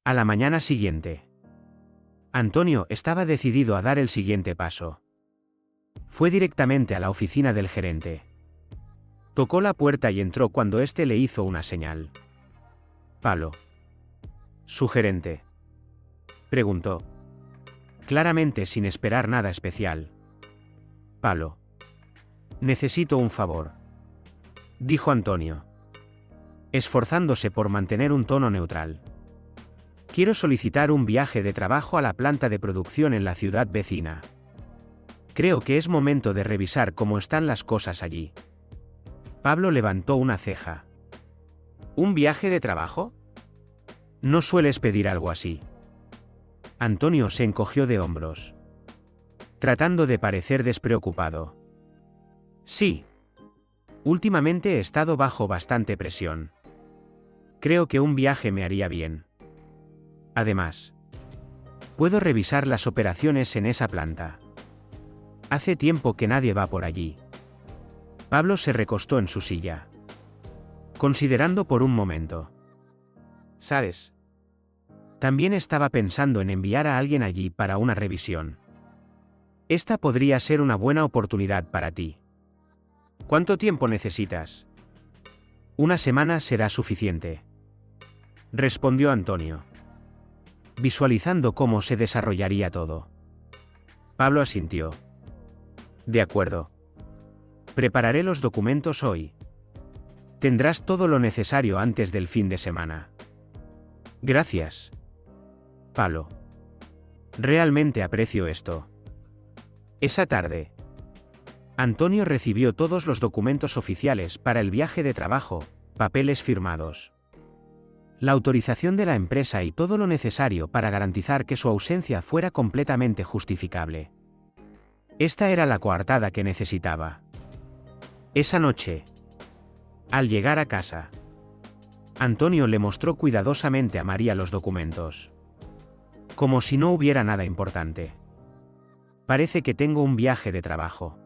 A la mañana siguiente, Antonio estaba decidido a dar el siguiente paso. Fue directamente a la oficina del gerente. Tocó la puerta y entró cuando éste le hizo una señal. «Pablo». «¿Su gerente?», preguntó, claramente sin esperar nada especial. «Pablo. Necesito un favor», dijo Antonio, esforzándose por mantener un tono neutral. «Quiero solicitar un viaje de trabajo a la planta de producción en la ciudad vecina. Creo que es momento de revisar cómo están las cosas allí». Pablo levantó una ceja. «¿Un viaje de trabajo? No sueles pedir algo así». Antonio se encogió de hombros, tratando de parecer despreocupado. «Sí. Últimamente he estado bajo bastante presión. Creo que un viaje me haría bien. Además, puedo revisar las operaciones en esa planta. Hace tiempo que nadie va por allí». Pablo se recostó en su silla, considerando por un momento. «¿Sabes? También estaba pensando en enviar a alguien allí para una revisión. Esta podría ser una buena oportunidad para ti. ¿Cuánto tiempo necesitas?». «Una semana será suficiente», respondió Antonio, visualizando cómo se desarrollaría todo. Pablo asintió. «De acuerdo. Prepararé los documentos hoy. Tendrás todo lo necesario antes del fin de semana». «Gracias, Pablo. Realmente aprecio esto». Esa tarde, Antonio recibió todos los documentos oficiales para el viaje de trabajo, papeles firmados, la autorización de la empresa y todo lo necesario para garantizar que su ausencia fuera completamente justificable. Esta era la coartada que necesitaba. Esa noche, al llegar a casa, Antonio le mostró cuidadosamente a María los documentos, como si no hubiera nada importante. «Parece que tengo un viaje de trabajo»,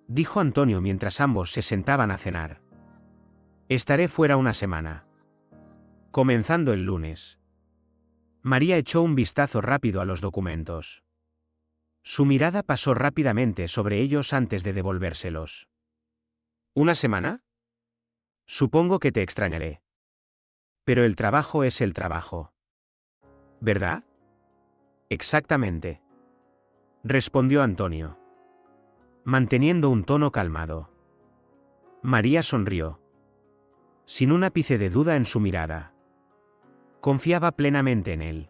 dijo Antonio mientras ambos se sentaban a cenar. «Estaré fuera una semana, comenzando el lunes». María echó un vistazo rápido a los documentos. Su mirada pasó rápidamente sobre ellos antes de devolvérselos. «¿Una semana? Supongo que te extrañaré. Pero el trabajo es el trabajo, ¿verdad?». «Exactamente», respondió Antonio, manteniendo un tono calmado. María sonrió, sin un ápice de duda en su mirada. Confiaba plenamente en él.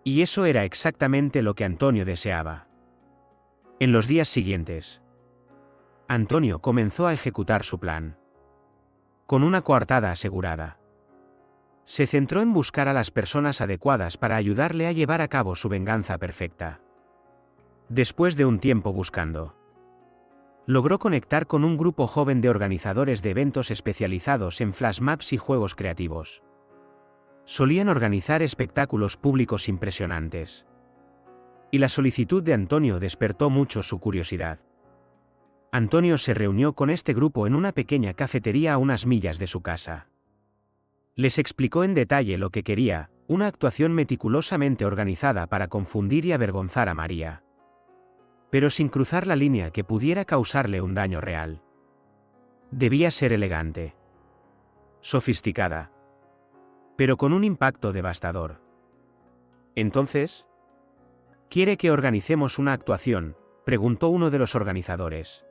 Y eso era exactamente lo que Antonio deseaba. En los días siguientes, Antonio comenzó a ejecutar su plan. Con una coartada asegurada, se centró en buscar a las personas adecuadas para ayudarle a llevar a cabo su venganza perfecta. Después de un tiempo buscando, logró conectar con un grupo joven de organizadores de eventos especializados en flash mobs y juegos creativos. Solían organizar espectáculos públicos impresionantes. Y la solicitud de Antonio despertó mucho su curiosidad. Antonio se reunió con este grupo en una pequeña cafetería a unas millas de su casa. Les explicó en detalle lo que quería, una actuación meticulosamente organizada para confundir y avergonzar a María, pero sin cruzar la línea que pudiera causarle un daño real. Debía ser elegante, sofisticada, pero con un impacto devastador. «Entonces, ¿quiere que organicemos una actuación?», preguntó uno de los organizadores,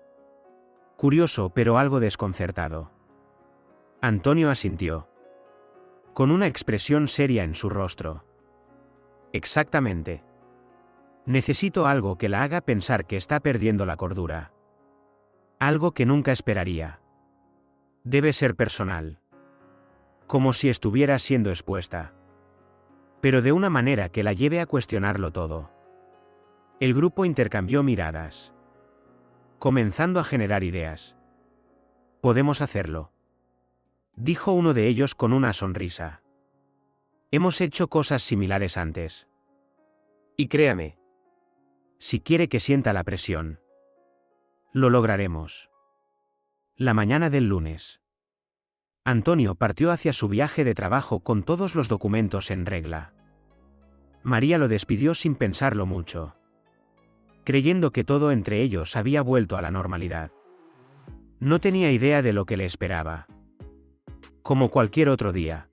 curioso pero algo desconcertado. Antonio asintió, con una expresión seria en su rostro. «Exactamente. Necesito algo que la haga pensar que está perdiendo la cordura. Algo que nunca esperaría. Debe ser personal. Como si estuviera siendo expuesta. Pero de una manera que la lleve a cuestionarlo todo». El grupo intercambió miradas, comenzando a generar ideas. «Podemos hacerlo», dijo uno de ellos con una sonrisa. «Hemos hecho cosas similares antes. Y créame, si quiere que sienta la presión, lo lograremos». La mañana del lunes, Antonio partió hacia su viaje de trabajo con todos los documentos en regla. María lo despidió sin pensarlo mucho, creyendo que todo entre ellos había vuelto a la normalidad. No tenía idea de lo que le esperaba. Como cualquier otro día,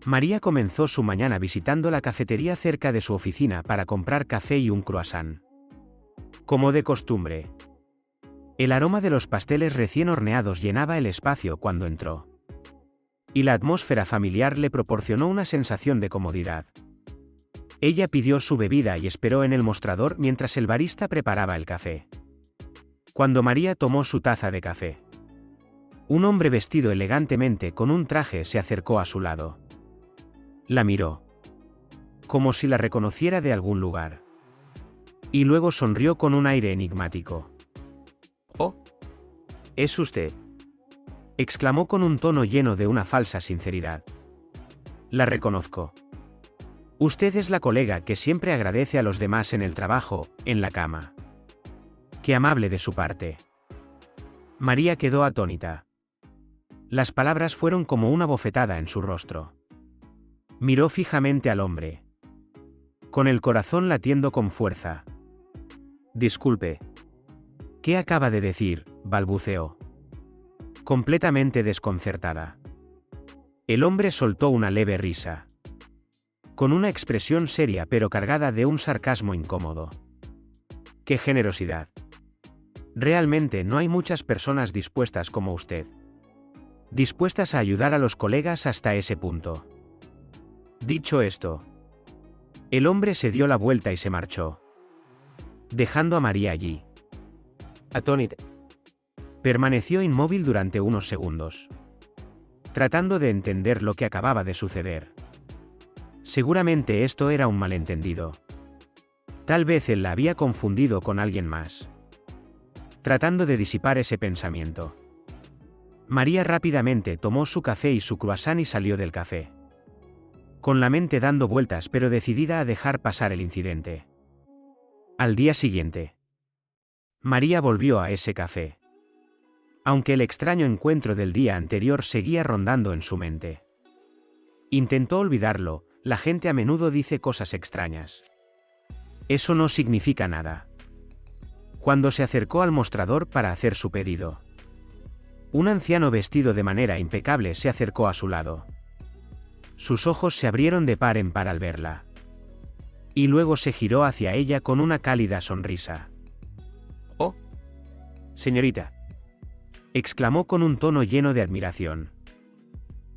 María comenzó su mañana visitando la cafetería cerca de su oficina para comprar café y un croissant. Como de costumbre, el aroma de los pasteles recién horneados llenaba el espacio cuando entró. Y la atmósfera familiar le proporcionó una sensación de comodidad. Ella pidió su bebida y esperó en el mostrador mientras el barista preparaba el café. Cuando María tomó su taza de café, un hombre vestido elegantemente con un traje se acercó a su lado. La miró, como si la reconociera de algún lugar. Y luego sonrió con un aire enigmático. «Oh, ¿es usted?», exclamó con un tono lleno de una falsa sinceridad. «La reconozco. Usted es la colega que siempre agradece a los demás en el trabajo, en la cama». «Qué amable de su parte». María quedó atónita. Las palabras fueron como una bofetada en su rostro. Miró fijamente al hombre, con el corazón latiendo con fuerza. «Disculpe. ¿Qué acaba de decir?», balbuceó, completamente desconcertada. El hombre soltó una leve risa, con una expresión seria pero cargada de un sarcasmo incómodo. «¡Qué generosidad! Realmente no hay muchas personas dispuestas como usted. Dispuestas a ayudar a los colegas hasta ese punto». Dicho esto, el hombre se dio la vuelta y se marchó, dejando a María allí, atónita. Permaneció inmóvil durante unos segundos, tratando de entender lo que acababa de suceder. Seguramente esto era un malentendido. Tal vez él la había confundido con alguien más. Tratando de disipar ese pensamiento, María rápidamente tomó su café y su croissant y salió del café, con la mente dando vueltas pero decidida a dejar pasar el incidente. Al día siguiente, María volvió a ese café, aunque el extraño encuentro del día anterior seguía rondando en su mente. Intentó olvidarlo. La gente a menudo dice cosas extrañas. Eso no significa nada. Cuando se acercó al mostrador para hacer su pedido, un anciano vestido de manera impecable se acercó a su lado. Sus ojos se abrieron de par en par al verla. Y luego se giró hacia ella con una cálida sonrisa. «Oh, señorita», exclamó con un tono lleno de admiración.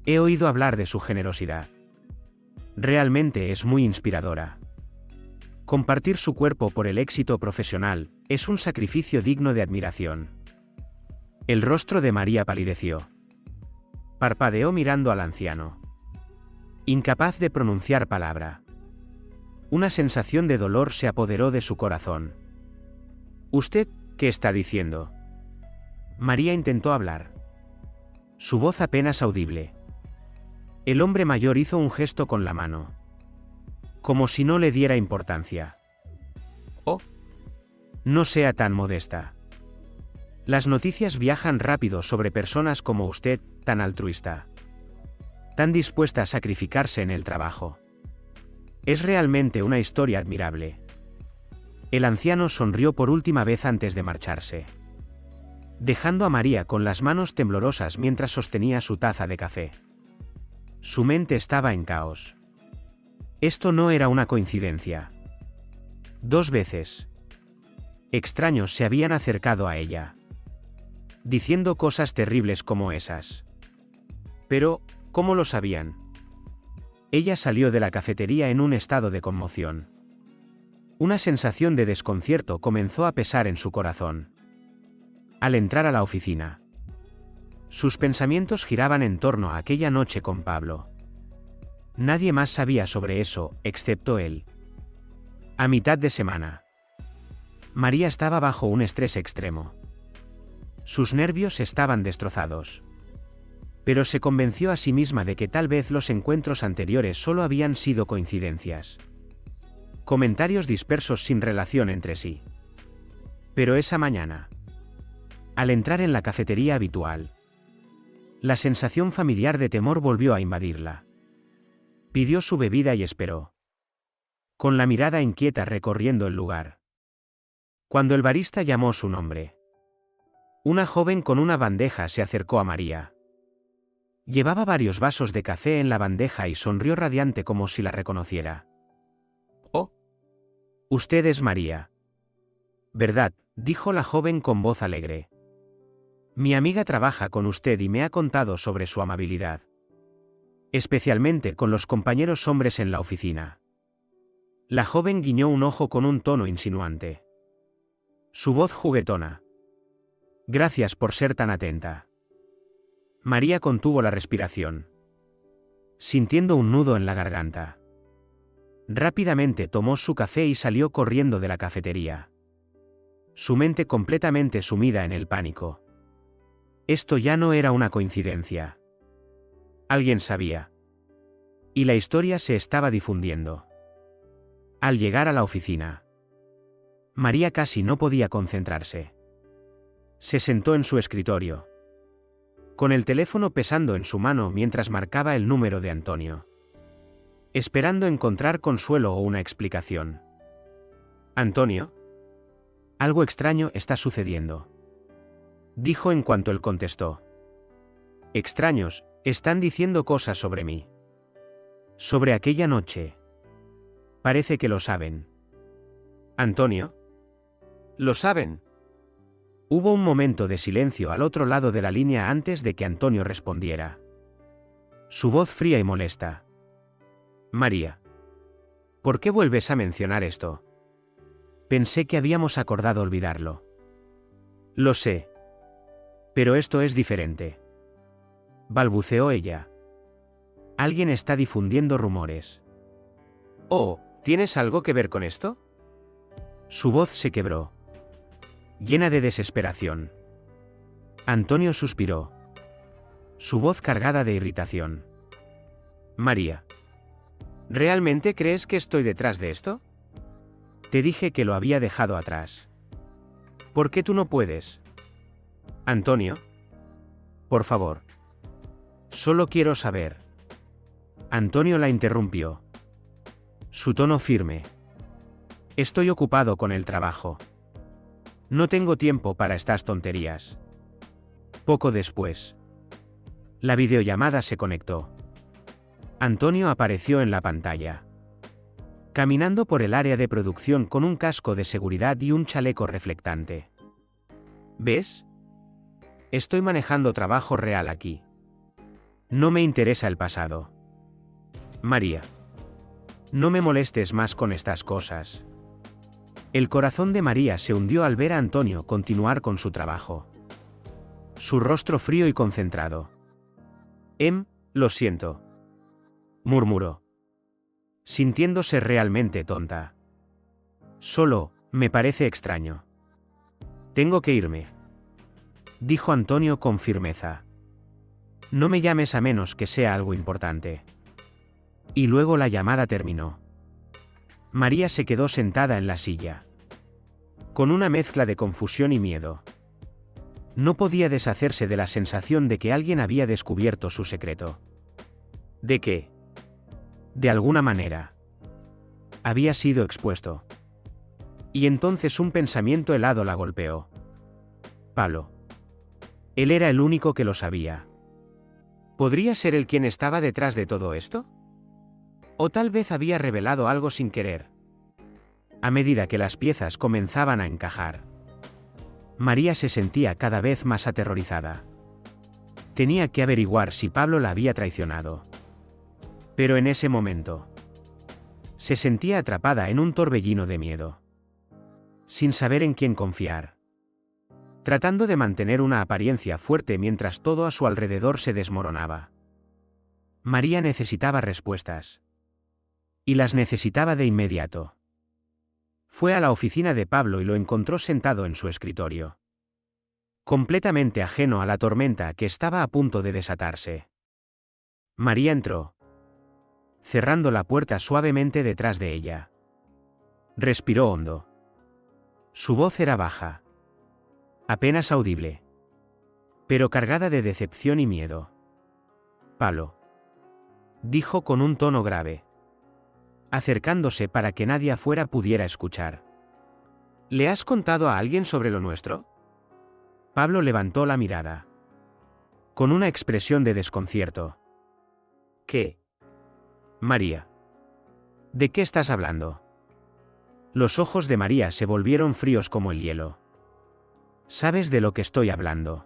«He oído hablar de su generosidad. Realmente es muy inspiradora. Compartir su cuerpo por el éxito profesional es un sacrificio digno de admiración». El rostro de María palideció. Parpadeó mirando al anciano, incapaz de pronunciar palabra. Una sensación de dolor se apoderó de su corazón. «¿Usted qué está diciendo?». María intentó hablar, su voz apenas audible. El hombre mayor hizo un gesto con la mano, como si no le diera importancia. «Oh, no sea tan modesta. Las noticias viajan rápido sobre personas como usted, tan altruista, tan dispuesta a sacrificarse en el trabajo. Es realmente una historia admirable». El anciano sonrió por última vez antes de marcharse, dejando a María con las manos temblorosas mientras sostenía su taza de café. Su mente estaba en caos. Esto no era una coincidencia. 2 veces, extraños se habían acercado a ella, diciendo cosas terribles como esas. Pero, ¿cómo lo sabían? Ella salió de la cafetería en un estado de conmoción. Una sensación de desconcierto comenzó a pesar en su corazón. Al entrar a la oficina, sus pensamientos giraban en torno a aquella noche con Pablo. Nadie más sabía sobre eso, excepto él. A mitad de semana, María estaba bajo un estrés extremo. Sus nervios estaban destrozados. Pero se convenció a sí misma de que tal vez los encuentros anteriores solo habían sido coincidencias. Comentarios dispersos sin relación entre sí. Pero esa mañana, al entrar en la cafetería habitual, La sensación familiar de temor volvió a invadirla. Pidió su bebida y esperó, con la mirada inquieta recorriendo el lugar. Cuando el barista llamó su nombre, una joven con una bandeja se acercó a María. Llevaba varios vasos de café en la bandeja y sonrió radiante como si la reconociera. Oh, Usted es María, ¿verdad?, dijo la joven con voz alegre. Mi amiga trabaja con usted y me ha contado sobre su amabilidad, especialmente con los compañeros hombres en la oficina. La joven guiñó un ojo con un tono insinuante. Su voz juguetona. Gracias por ser tan atenta. María contuvo la respiración, sintiendo un nudo en la garganta. Rápidamente tomó su café y salió corriendo de la cafetería, su mente completamente sumida en el pánico. Esto ya no era una coincidencia. Alguien sabía. Y la historia se estaba difundiendo. Al llegar a la oficina, María casi no podía concentrarse. Se sentó en su escritorio, con el teléfono pesando en su mano mientras marcaba el número de Antonio, esperando encontrar consuelo o una explicación. «Antonio, algo extraño está sucediendo», dijo en cuanto él contestó. «Extraños, están diciendo cosas sobre mí. Sobre aquella noche. Parece que lo saben». «Antonio». «¿Lo saben?». Hubo un momento de silencio al otro lado de la línea antes de que Antonio respondiera. Su voz fría y molesta. «María, ¿por qué vuelves a mencionar esto? Pensé que habíamos acordado olvidarlo». «Lo sé. Pero esto es diferente», balbuceó ella. «Alguien está difundiendo rumores». «Oh, ¿tienes algo que ver con esto?». Su voz se quebró, llena de desesperación. Antonio suspiró, su voz cargada de irritación. «María, ¿realmente crees que estoy detrás de esto? Te dije que lo había dejado atrás. ¿Por qué tú no puedes?». «Antonio, por favor. Solo quiero saber». Antonio la interrumpió, su tono firme. «Estoy ocupado con el trabajo. No tengo tiempo para estas tonterías». Poco después, la videollamada se conectó. Antonio apareció en la pantalla, caminando por el área de producción con un casco de seguridad y un chaleco reflectante. «¿Ves? Estoy manejando trabajo real aquí. No me interesa el pasado. María, no me molestes más con estas cosas». El corazón de María se hundió al ver a Antonio continuar con su trabajo. Su rostro frío y concentrado. Lo siento», murmuró, sintiéndose realmente tonta. «Solo, me parece extraño. Tengo que irme», dijo Antonio con firmeza. «No me llames a menos que sea algo importante». Y luego la llamada terminó. María se quedó sentada en la silla, con una mezcla de confusión y miedo. No podía deshacerse de la sensación de que alguien había descubierto su secreto. ¿De qué? De alguna manera, había sido expuesto. Y entonces un pensamiento helado la golpeó. Pablo. Él era el único que lo sabía. ¿Podría ser él quien estaba detrás de todo esto? O tal vez había revelado algo sin querer. A medida que las piezas comenzaban a encajar, María se sentía cada vez más aterrorizada. Tenía que averiguar si Pablo la había traicionado. Pero en ese momento, se sentía atrapada en un torbellino de miedo, sin saber en quién confiar, tratando de mantener una apariencia fuerte mientras todo a su alrededor se desmoronaba. María necesitaba respuestas. Y las necesitaba de inmediato. Fue a la oficina de Pablo y lo encontró sentado en su escritorio, completamente ajeno a la tormenta que estaba a punto de desatarse. María entró, cerrando la puerta suavemente detrás de ella. Respiró hondo. Su voz era baja, apenas audible. pero cargada de decepción y miedo. Pablo, dijo con un tono grave, acercándose para que nadie afuera pudiera escuchar. ¿Le has contado a alguien sobre lo nuestro? Pablo levantó la mirada, con una expresión de desconcierto. ¿Qué? María. ¿De qué estás hablando? Los ojos de María se volvieron fríos como el hielo. ¿Sabes de lo que estoy hablando?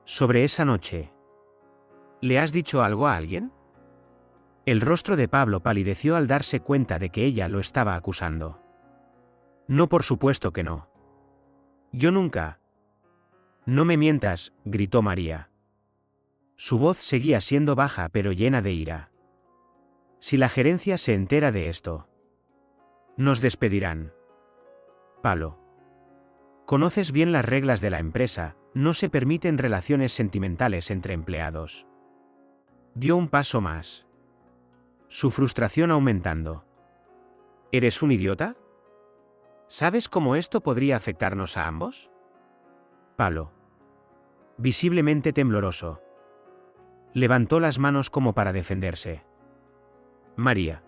Sobre esa noche. ¿Le has dicho algo a alguien? El rostro de Pablo palideció al darse cuenta de que ella lo estaba acusando. No, por supuesto que no. Yo nunca. No me mientas, gritó María. Su voz seguía siendo baja pero llena de ira. Si la gerencia se entera de esto, nos despedirán. Pablo. Conoces bien las reglas de la empresa, no se permiten relaciones sentimentales entre empleados. Dio un paso más. Su frustración aumentando. ¿Eres un idiota? ¿Sabes cómo esto podría afectarnos a ambos? Pablo. Visiblemente tembloroso. Levantó las manos como para defenderse. María.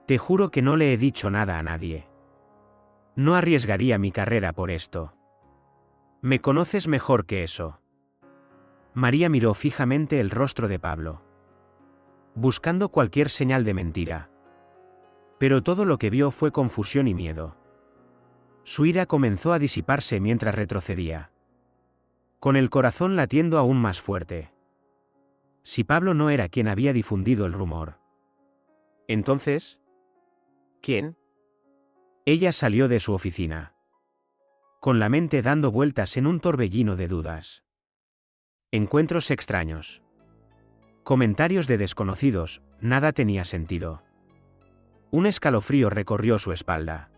Te juro que no le he dicho nada a nadie. No arriesgaría mi carrera por esto. Me conoces mejor que eso. María miró fijamente el rostro de Pablo, buscando cualquier señal de mentira. Pero todo lo que vio fue confusión y miedo. Su ira comenzó a disiparse mientras retrocedía, con el corazón latiendo aún más fuerte. Si Pablo no era quien había difundido el rumor, entonces, ¿quién? Ella salió de su oficina, con la mente dando vueltas en un torbellino de dudas. Encuentros extraños. Comentarios de desconocidos, nada tenía sentido. Un escalofrío recorrió su espalda.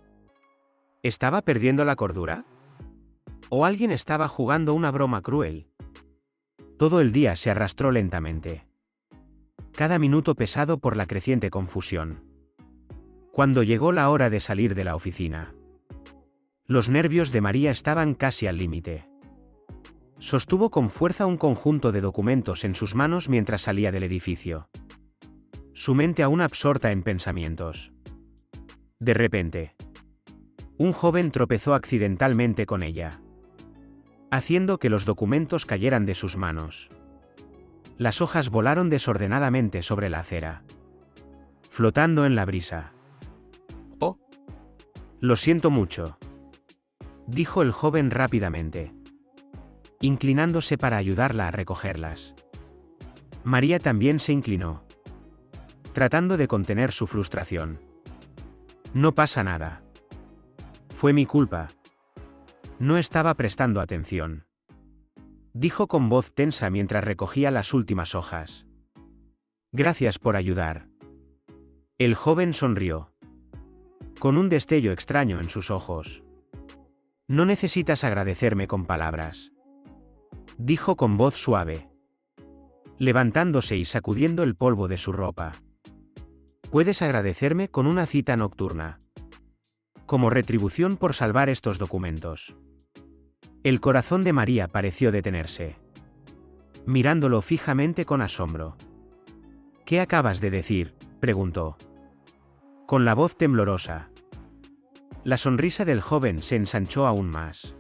¿Estaba perdiendo la cordura? ¿O alguien estaba jugando una broma cruel? Todo el día se arrastró lentamente, cada minuto pesado por la creciente confusión. Cuando llegó la hora de salir de la oficina, los nervios de María estaban casi al límite. Sostuvo con fuerza un conjunto de documentos en sus manos mientras salía del edificio, su mente aún absorta en pensamientos. De repente, un joven tropezó accidentalmente con ella, haciendo que los documentos cayeran de sus manos. Las hojas volaron desordenadamente sobre la acera, flotando en la brisa. «Oh. Lo siento mucho», dijo el joven rápidamente, inclinándose para ayudarla a recogerlas. María también se inclinó, tratando de contener su frustración. «No pasa nada. Fue mi culpa. No estaba prestando atención», dijo con voz tensa mientras recogía las últimas hojas. «Gracias por ayudar». El joven sonrió, con un destello extraño en sus ojos. «No necesitas agradecerme con palabras», dijo con voz suave, levantándose y sacudiendo el polvo de su ropa. «Puedes agradecerme con una cita nocturna, como retribución por salvar estos documentos». El corazón de María pareció detenerse, mirándolo fijamente con asombro. «¿Qué acabas de decir?», preguntó, con la voz temblorosa. La sonrisa del joven se ensanchó aún más.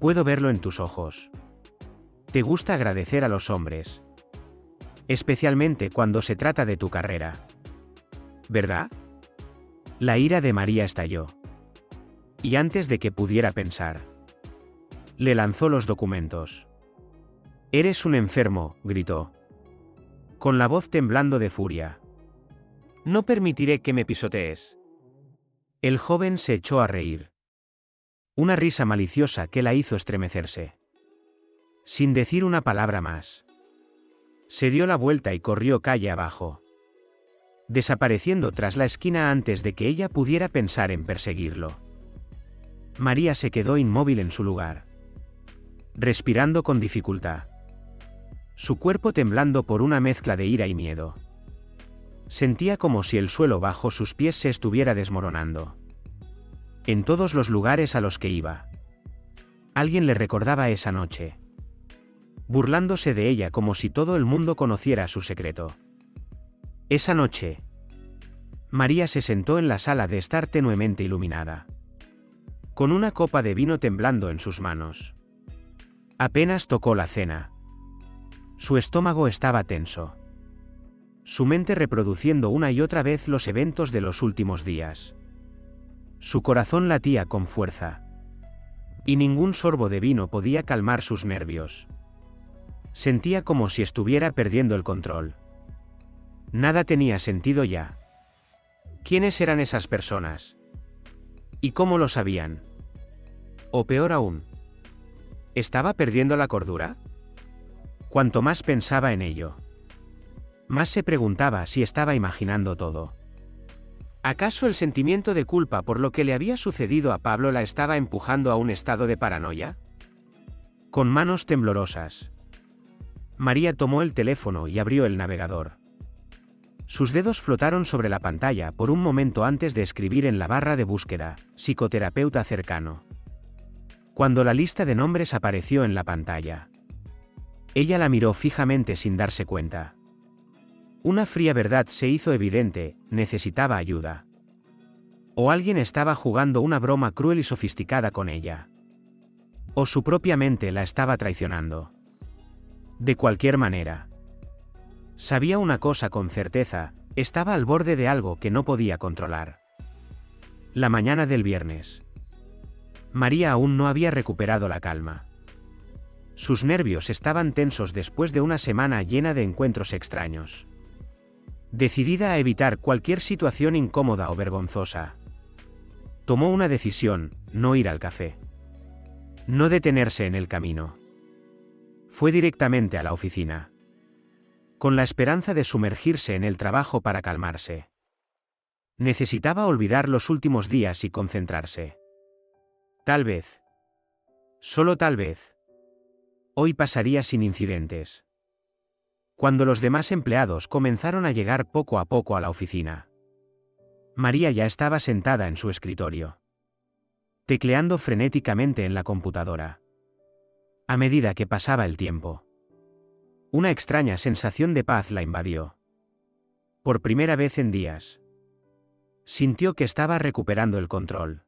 «Puedo verlo en tus ojos. Te gusta agradecer a los hombres, especialmente cuando se trata de tu carrera, ¿verdad?». La ira de María estalló, y antes de que pudiera pensar, le lanzó los documentos. «Eres un enfermo», gritó, con la voz temblando de furia. «No permitiré que me pisotees». El joven se echó a reír, una risa maliciosa que la hizo estremecerse. Sin decir una palabra más, se dio la vuelta y corrió calle abajo, desapareciendo tras la esquina antes de que ella pudiera pensar en perseguirlo. María se quedó inmóvil en su lugar, respirando con dificultad, su cuerpo temblando por una mezcla de ira y miedo. Sentía como si el suelo bajo sus pies se estuviera desmoronando. En todos los lugares a los que iba, alguien le recordaba esa noche, burlándose de ella como si todo el mundo conociera su secreto. Esa noche, María se sentó en la sala de estar tenuemente iluminada, con una copa de vino temblando en sus manos. Apenas tocó la cena. Su estómago estaba tenso, su mente reproduciendo una y otra vez los eventos de los últimos días. Su corazón latía con fuerza, y ningún sorbo de vino podía calmar sus nervios. Sentía como si estuviera perdiendo el control. Nada tenía sentido ya. ¿Quiénes eran esas personas? ¿Y cómo lo sabían? O peor aún, ¿estaba perdiendo la cordura? Cuanto más pensaba en ello, más se preguntaba si estaba imaginando todo. ¿Acaso el sentimiento de culpa por lo que le había sucedido a Pablo la estaba empujando a un estado de paranoia? Con manos temblorosas, María tomó el teléfono y abrió el navegador. Sus dedos flotaron sobre la pantalla por un momento antes de escribir en la barra de búsqueda, psicoterapeuta cercano. Cuando la lista de nombres apareció en la pantalla, ella la miró fijamente sin darse cuenta. Una fría verdad se hizo evidente: necesitaba ayuda. O alguien estaba jugando una broma cruel y sofisticada con ella. O su propia mente la estaba traicionando. De cualquier manera, sabía una cosa con certeza: estaba al borde de algo que no podía controlar. La mañana del viernes, María aún no había recuperado la calma. Sus nervios estaban tensos después de una semana llena de encuentros extraños. Decidida a evitar cualquier situación incómoda o vergonzosa, tomó una decisión: no ir al café. No detenerse en el camino. Fue directamente a la oficina, con la esperanza de sumergirse en el trabajo para calmarse. Necesitaba olvidar los últimos días y concentrarse. Tal vez, solo tal vez, hoy pasaría sin incidentes. Cuando los demás empleados comenzaron a llegar poco a poco a la oficina, María ya estaba sentada en su escritorio, tecleando frenéticamente en la computadora. A medida que pasaba el tiempo, una extraña sensación de paz la invadió. Por primera vez en días, sintió que estaba recuperando el control.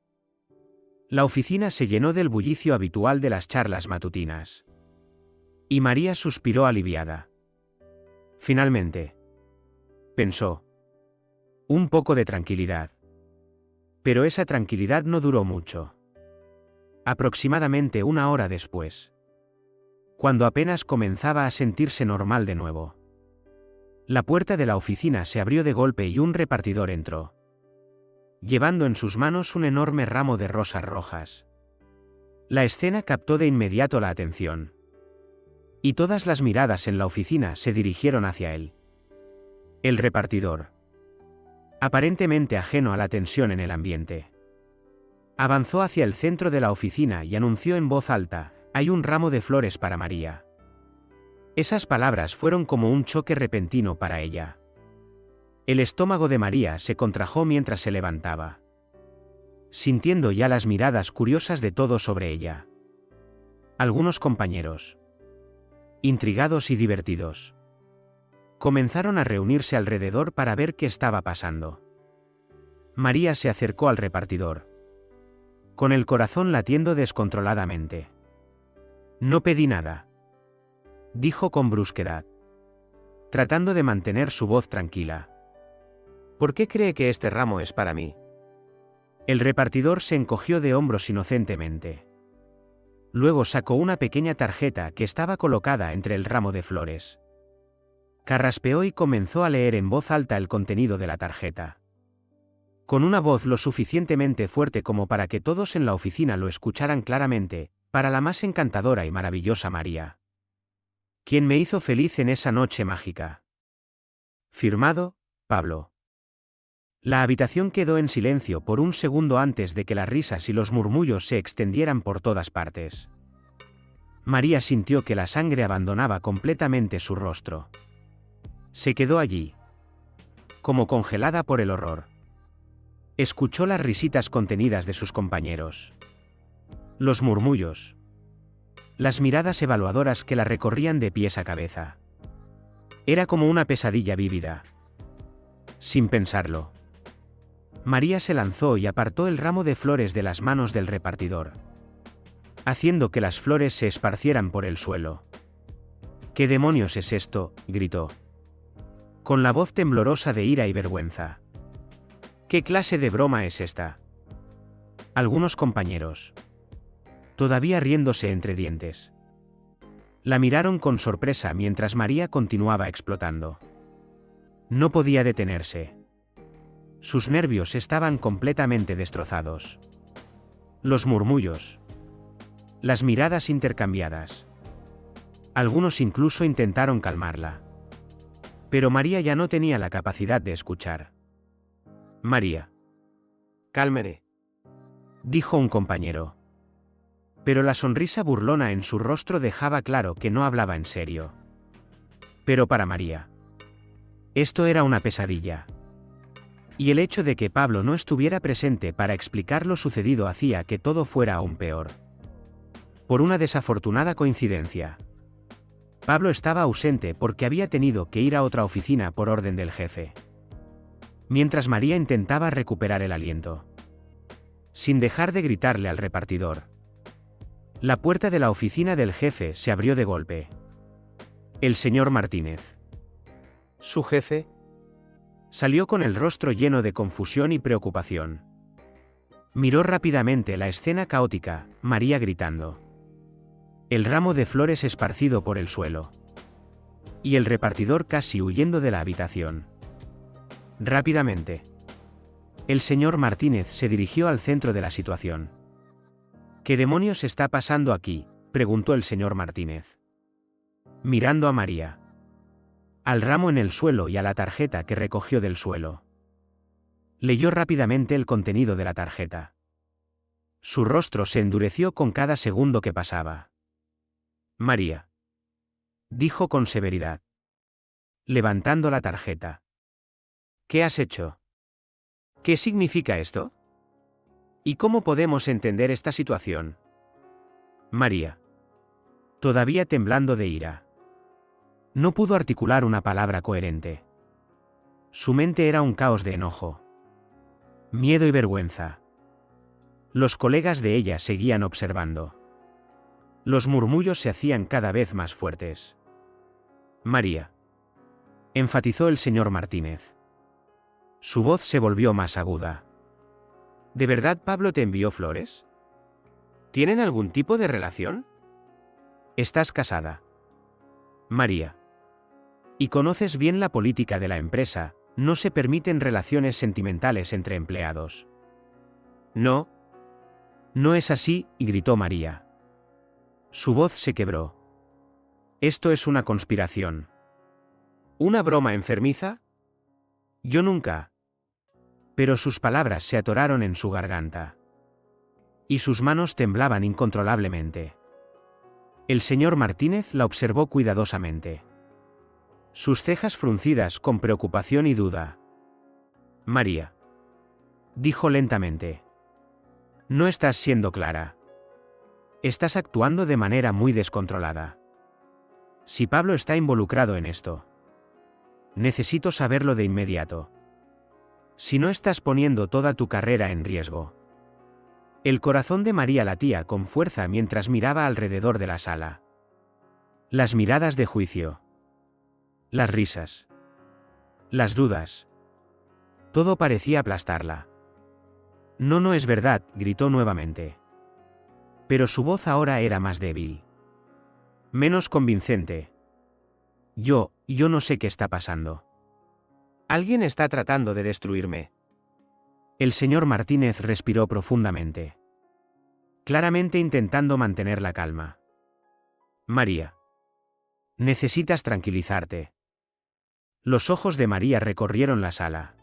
La oficina se llenó del bullicio habitual de las charlas matutinas, y María suspiró aliviada. Finalmente, pensó, un poco de tranquilidad. Pero esa tranquilidad no duró mucho. Aproximadamente una hora después, cuando apenas comenzaba a sentirse normal de nuevo, la puerta de la oficina se abrió de golpe y un repartidor entró, llevando en sus manos un enorme ramo de rosas rojas. La escena captó de inmediato la atención, y todas las miradas en la oficina se dirigieron hacia él. El repartidor, aparentemente ajeno a la tensión en el ambiente, avanzó hacia el centro de la oficina y anunció en voz alta: «Hay un ramo de flores para María». Esas palabras fueron como un choque repentino para ella. El estómago de María se contrajo mientras se levantaba, sintiendo ya las miradas curiosas de todos sobre ella. Algunos compañeros, intrigados y divertidos, comenzaron a reunirse alrededor para ver qué estaba pasando. María se acercó al repartidor, con el corazón latiendo descontroladamente. «No pedí nada», dijo con brusquedad, tratando de mantener su voz tranquila. «¿Por qué cree que este ramo es para mí?». El repartidor se encogió de hombros inocentemente. Luego sacó una pequeña tarjeta que estaba colocada entre el ramo de flores. Carraspeó y comenzó a leer en voz alta el contenido de la tarjeta, con una voz lo suficientemente fuerte como para que todos en la oficina lo escucharan claramente: «Para la más encantadora y maravillosa María, quien me hizo feliz en esa noche mágica. Firmado, Pablo». La habitación quedó en silencio por un segundo antes de que las risas y los murmullos se extendieran por todas partes. María sintió que la sangre abandonaba completamente su rostro. Se quedó allí, como congelada por el horror. Escuchó las risitas contenidas de sus compañeros, los murmullos, las miradas evaluadoras que la recorrían de pies a cabeza. Era como una pesadilla vívida. Sin pensarlo, María se lanzó y apartó el ramo de flores de las manos del repartidor, haciendo que las flores se esparcieran por el suelo. ¿Qué demonios es esto?, gritó, con la voz temblorosa de ira y vergüenza. ¿Qué clase de broma es esta? Algunos compañeros, todavía riéndose entre dientes, la miraron con sorpresa mientras María continuaba explotando. No podía detenerse. Sus nervios estaban completamente destrozados. Los murmullos, las miradas intercambiadas. Algunos incluso intentaron calmarla. Pero María ya no tenía la capacidad de escuchar. María. Cálmere, dijo un compañero. Pero la sonrisa burlona en su rostro dejaba claro que no hablaba en serio. Pero para María, esto era una pesadilla. Y el hecho de que Pablo no estuviera presente para explicar lo sucedido hacía que todo fuera aún peor. Por una desafortunada coincidencia, Pablo estaba ausente porque había tenido que ir a otra oficina por orden del jefe. Mientras María intentaba recuperar el aliento, sin dejar de gritarle al repartidor, la puerta de la oficina del jefe se abrió de golpe. El señor Martínez, su jefe, salió con el rostro lleno de confusión y preocupación. Miró rápidamente la escena caótica, María gritando, el ramo de flores esparcido por el suelo, y el repartidor casi huyendo de la habitación. Rápidamente, el señor Martínez se dirigió al centro de la situación. ¿Qué demonios está pasando aquí?, preguntó el señor Martínez, mirando a María, al ramo en el suelo y a la tarjeta que recogió del suelo. Leyó rápidamente el contenido de la tarjeta. Su rostro se endureció con cada segundo que pasaba. María, dijo con severidad, levantando la tarjeta. ¿Qué has hecho? ¿Qué significa esto? ¿Y cómo podemos entender esta situación? María, todavía temblando de ira, no pudo articular una palabra coherente. Su mente era un caos de enojo, miedo y vergüenza. Los colegas de ella seguían observando. Los murmullos se hacían cada vez más fuertes. María, enfatizó el señor Martínez. Su voz se volvió más aguda. ¿De verdad Pablo te envió flores? ¿Tienen algún tipo de relación? Estás casada, María, y conoces bien la política de la empresa, no se permiten relaciones sentimentales entre empleados. No. No es así, gritó María. Su voz se quebró. Esto es una conspiración. ¿Una broma enfermiza? Yo nunca. Pero sus palabras se atoraron en su garganta. Y sus manos temblaban incontrolablemente. El señor Martínez la observó cuidadosamente. Sus cejas fruncidas con preocupación y duda. María, dijo lentamente, no estás siendo clara. Estás actuando de manera muy descontrolada. Si Pablo está involucrado en esto, necesito saberlo de inmediato. Si no estás poniendo toda tu carrera en riesgo. El corazón de María latía con fuerza mientras miraba alrededor de la sala. Las miradas de juicio. Las risas. Las dudas. Todo parecía aplastarla. No, no es verdad, gritó nuevamente. Pero su voz ahora era más débil. Menos convincente. Yo no sé qué está pasando. Alguien está tratando de destruirme. El señor Martínez respiró profundamente, claramente intentando mantener la calma. María, necesitas tranquilizarte. Los ojos de María recorrieron la sala.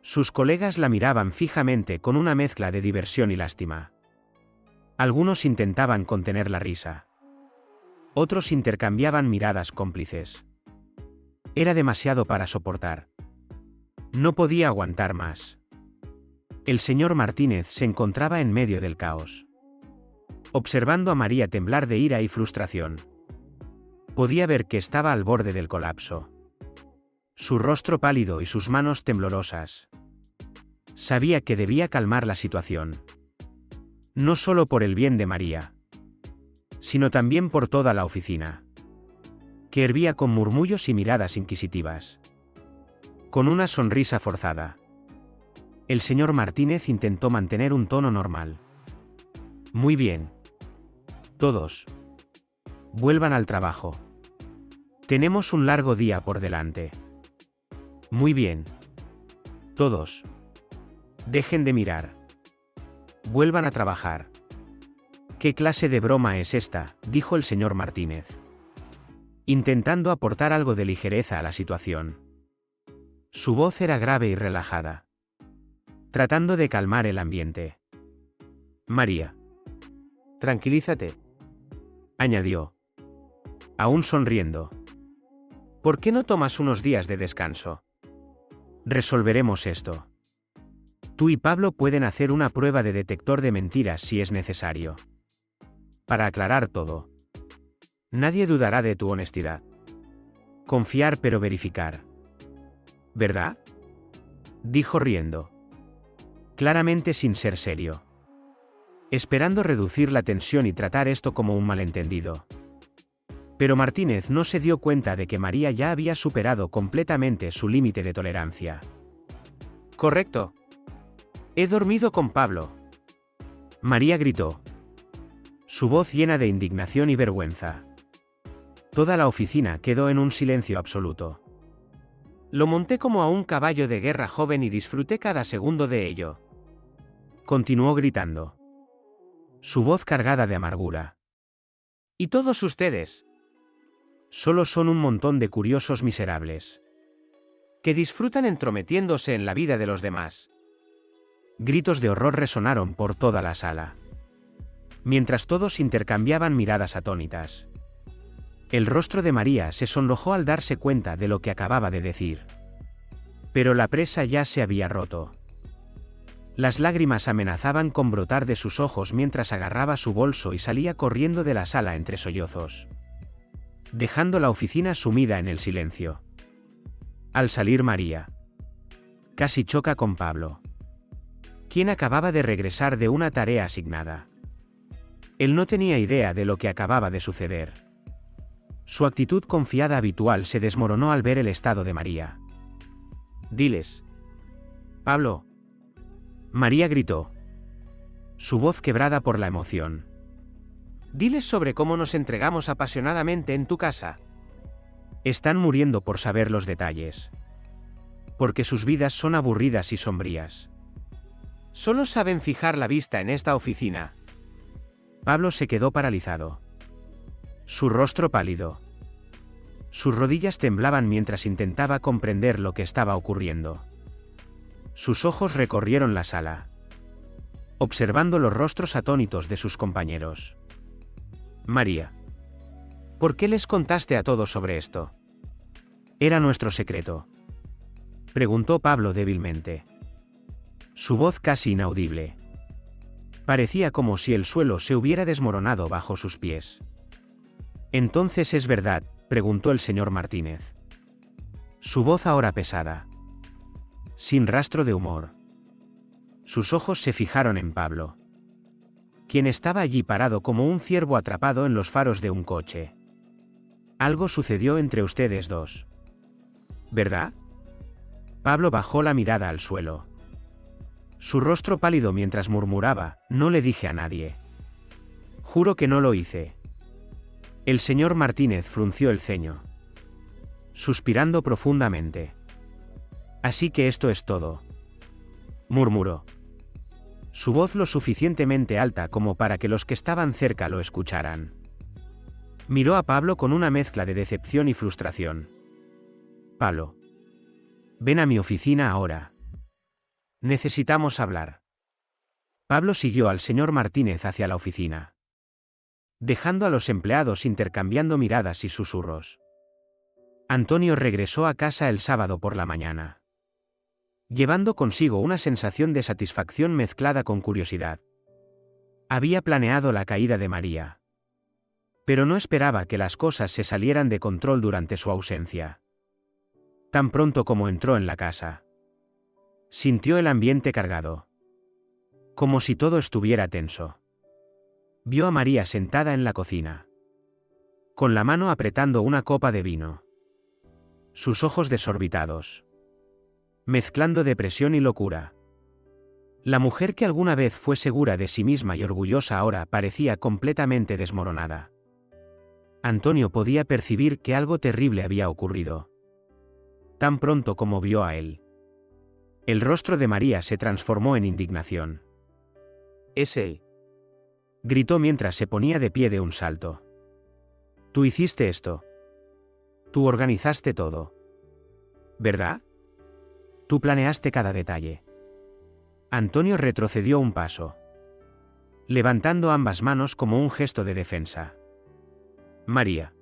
Sus colegas la miraban fijamente con una mezcla de diversión y lástima. Algunos intentaban contener la risa. Otros intercambiaban miradas cómplices. Era demasiado para soportar. No podía aguantar más. El señor Martínez se encontraba en medio del caos. observando a María temblar de ira y frustración. Podía ver que estaba al borde del colapso. Su rostro pálido y sus manos temblorosas. Sabía que debía calmar la situación. No solo por el bien de María, sino también por toda la oficina, que hervía con murmullos y miradas inquisitivas. Con una sonrisa forzada, el señor Martínez intentó mantener un tono normal. Muy bien. Todos. Vuelvan al trabajo. Tenemos un largo día por delante. Muy bien. Todos. Dejen de mirar. Vuelvan a trabajar. ¿Qué clase de broma es esta?, dijo el señor Martínez, intentando aportar algo de ligereza a la situación. Su voz era grave y relajada, tratando de calmar el ambiente. María. Tranquilízate, añadió, aún sonriendo. ¿Por qué no tomas unos días de descanso? Resolveremos esto. Tú y Pablo pueden hacer una prueba de detector de mentiras si es necesario. Para aclarar todo. Nadie dudará de tu honestidad. Confiar pero verificar. ¿Verdad?, dijo riendo. Claramente sin ser serio. Esperando reducir la tensión y tratar esto como un malentendido. Pero Martínez no se dio cuenta de que María ya había superado completamente su límite de tolerancia. Correcto. He dormido con Pablo. María gritó, su voz llena de indignación y vergüenza. Toda la oficina quedó en un silencio absoluto. Lo monté como a un caballo de guerra joven y disfruté cada segundo de ello. Continuó gritando, su voz cargada de amargura. ¿Y todos ustedes? Solo son un montón de curiosos miserables, que disfrutan entrometiéndose en la vida de los demás. Gritos de horror resonaron por toda la sala, mientras todos intercambiaban miradas atónitas. El rostro de María se sonrojó al darse cuenta de lo que acababa de decir. Pero la presa ya se había roto. Las lágrimas amenazaban con brotar de sus ojos mientras agarraba su bolso y salía corriendo de la sala entre sollozos, dejando la oficina sumida en el silencio. Al salir María, casi choca con Pablo, quien acababa de regresar de una tarea asignada. Él no tenía idea de lo que acababa de suceder. Su actitud confiada habitual se desmoronó al ver el estado de María. Diles. Pablo. María gritó, su voz quebrada por la emoción. Diles sobre cómo nos entregamos apasionadamente en tu casa. Están muriendo por saber los detalles. Porque sus vidas son aburridas y sombrías. Solo saben fijar la vista en esta oficina. Pablo se quedó paralizado. Su rostro pálido. Sus rodillas temblaban mientras intentaba comprender lo que estaba ocurriendo. Sus ojos recorrieron la sala, observando los rostros atónitos de sus compañeros. María. ¿Por qué les contaste a todos sobre esto? Era nuestro secreto, preguntó Pablo débilmente. Su voz casi inaudible. Parecía como si el suelo se hubiera desmoronado bajo sus pies. ¿Entonces es verdad?, preguntó el señor Martínez. Su voz ahora pesada, sin rastro de humor. Sus ojos se fijaron en Pablo, quien estaba allí parado como un ciervo atrapado en los faros de un coche. Algo sucedió entre ustedes dos, ¿verdad? Pablo bajó la mirada al suelo. Su rostro pálido mientras murmuraba, no le dije a nadie. Juro que no lo hice. El señor Martínez frunció el ceño, suspirando profundamente. Así que esto es todo, murmuró. Su voz lo suficientemente alta como para que los que estaban cerca lo escucharan. Miró a Pablo con una mezcla de decepción y frustración. Pablo. Ven a mi oficina ahora. Necesitamos hablar. Pablo siguió al señor Martínez hacia la oficina, dejando a los empleados intercambiando miradas y susurros. Antonio regresó a casa el sábado por la mañana, llevando consigo una sensación de satisfacción mezclada con curiosidad. Había planeado la caída de María. Pero no esperaba que las cosas se salieran de control durante su ausencia. Tan pronto como entró en la casa, sintió el ambiente cargado. Como si todo estuviera tenso. Vio a María sentada en la cocina, con la mano apretando una copa de vino. Sus ojos desorbitados, mezclando depresión y locura. La mujer que alguna vez fue segura de sí misma y orgullosa ahora parecía completamente desmoronada. Antonio podía percibir que algo terrible había ocurrido. Tan pronto como vio a él, el rostro de María se transformó en indignación. «Es él», gritó mientras se ponía de pie de un salto. «Tú hiciste esto. Tú organizaste todo. ¿Verdad? Tú planeaste cada detalle». Antonio retrocedió un paso, levantando ambas manos como un gesto de defensa. «María.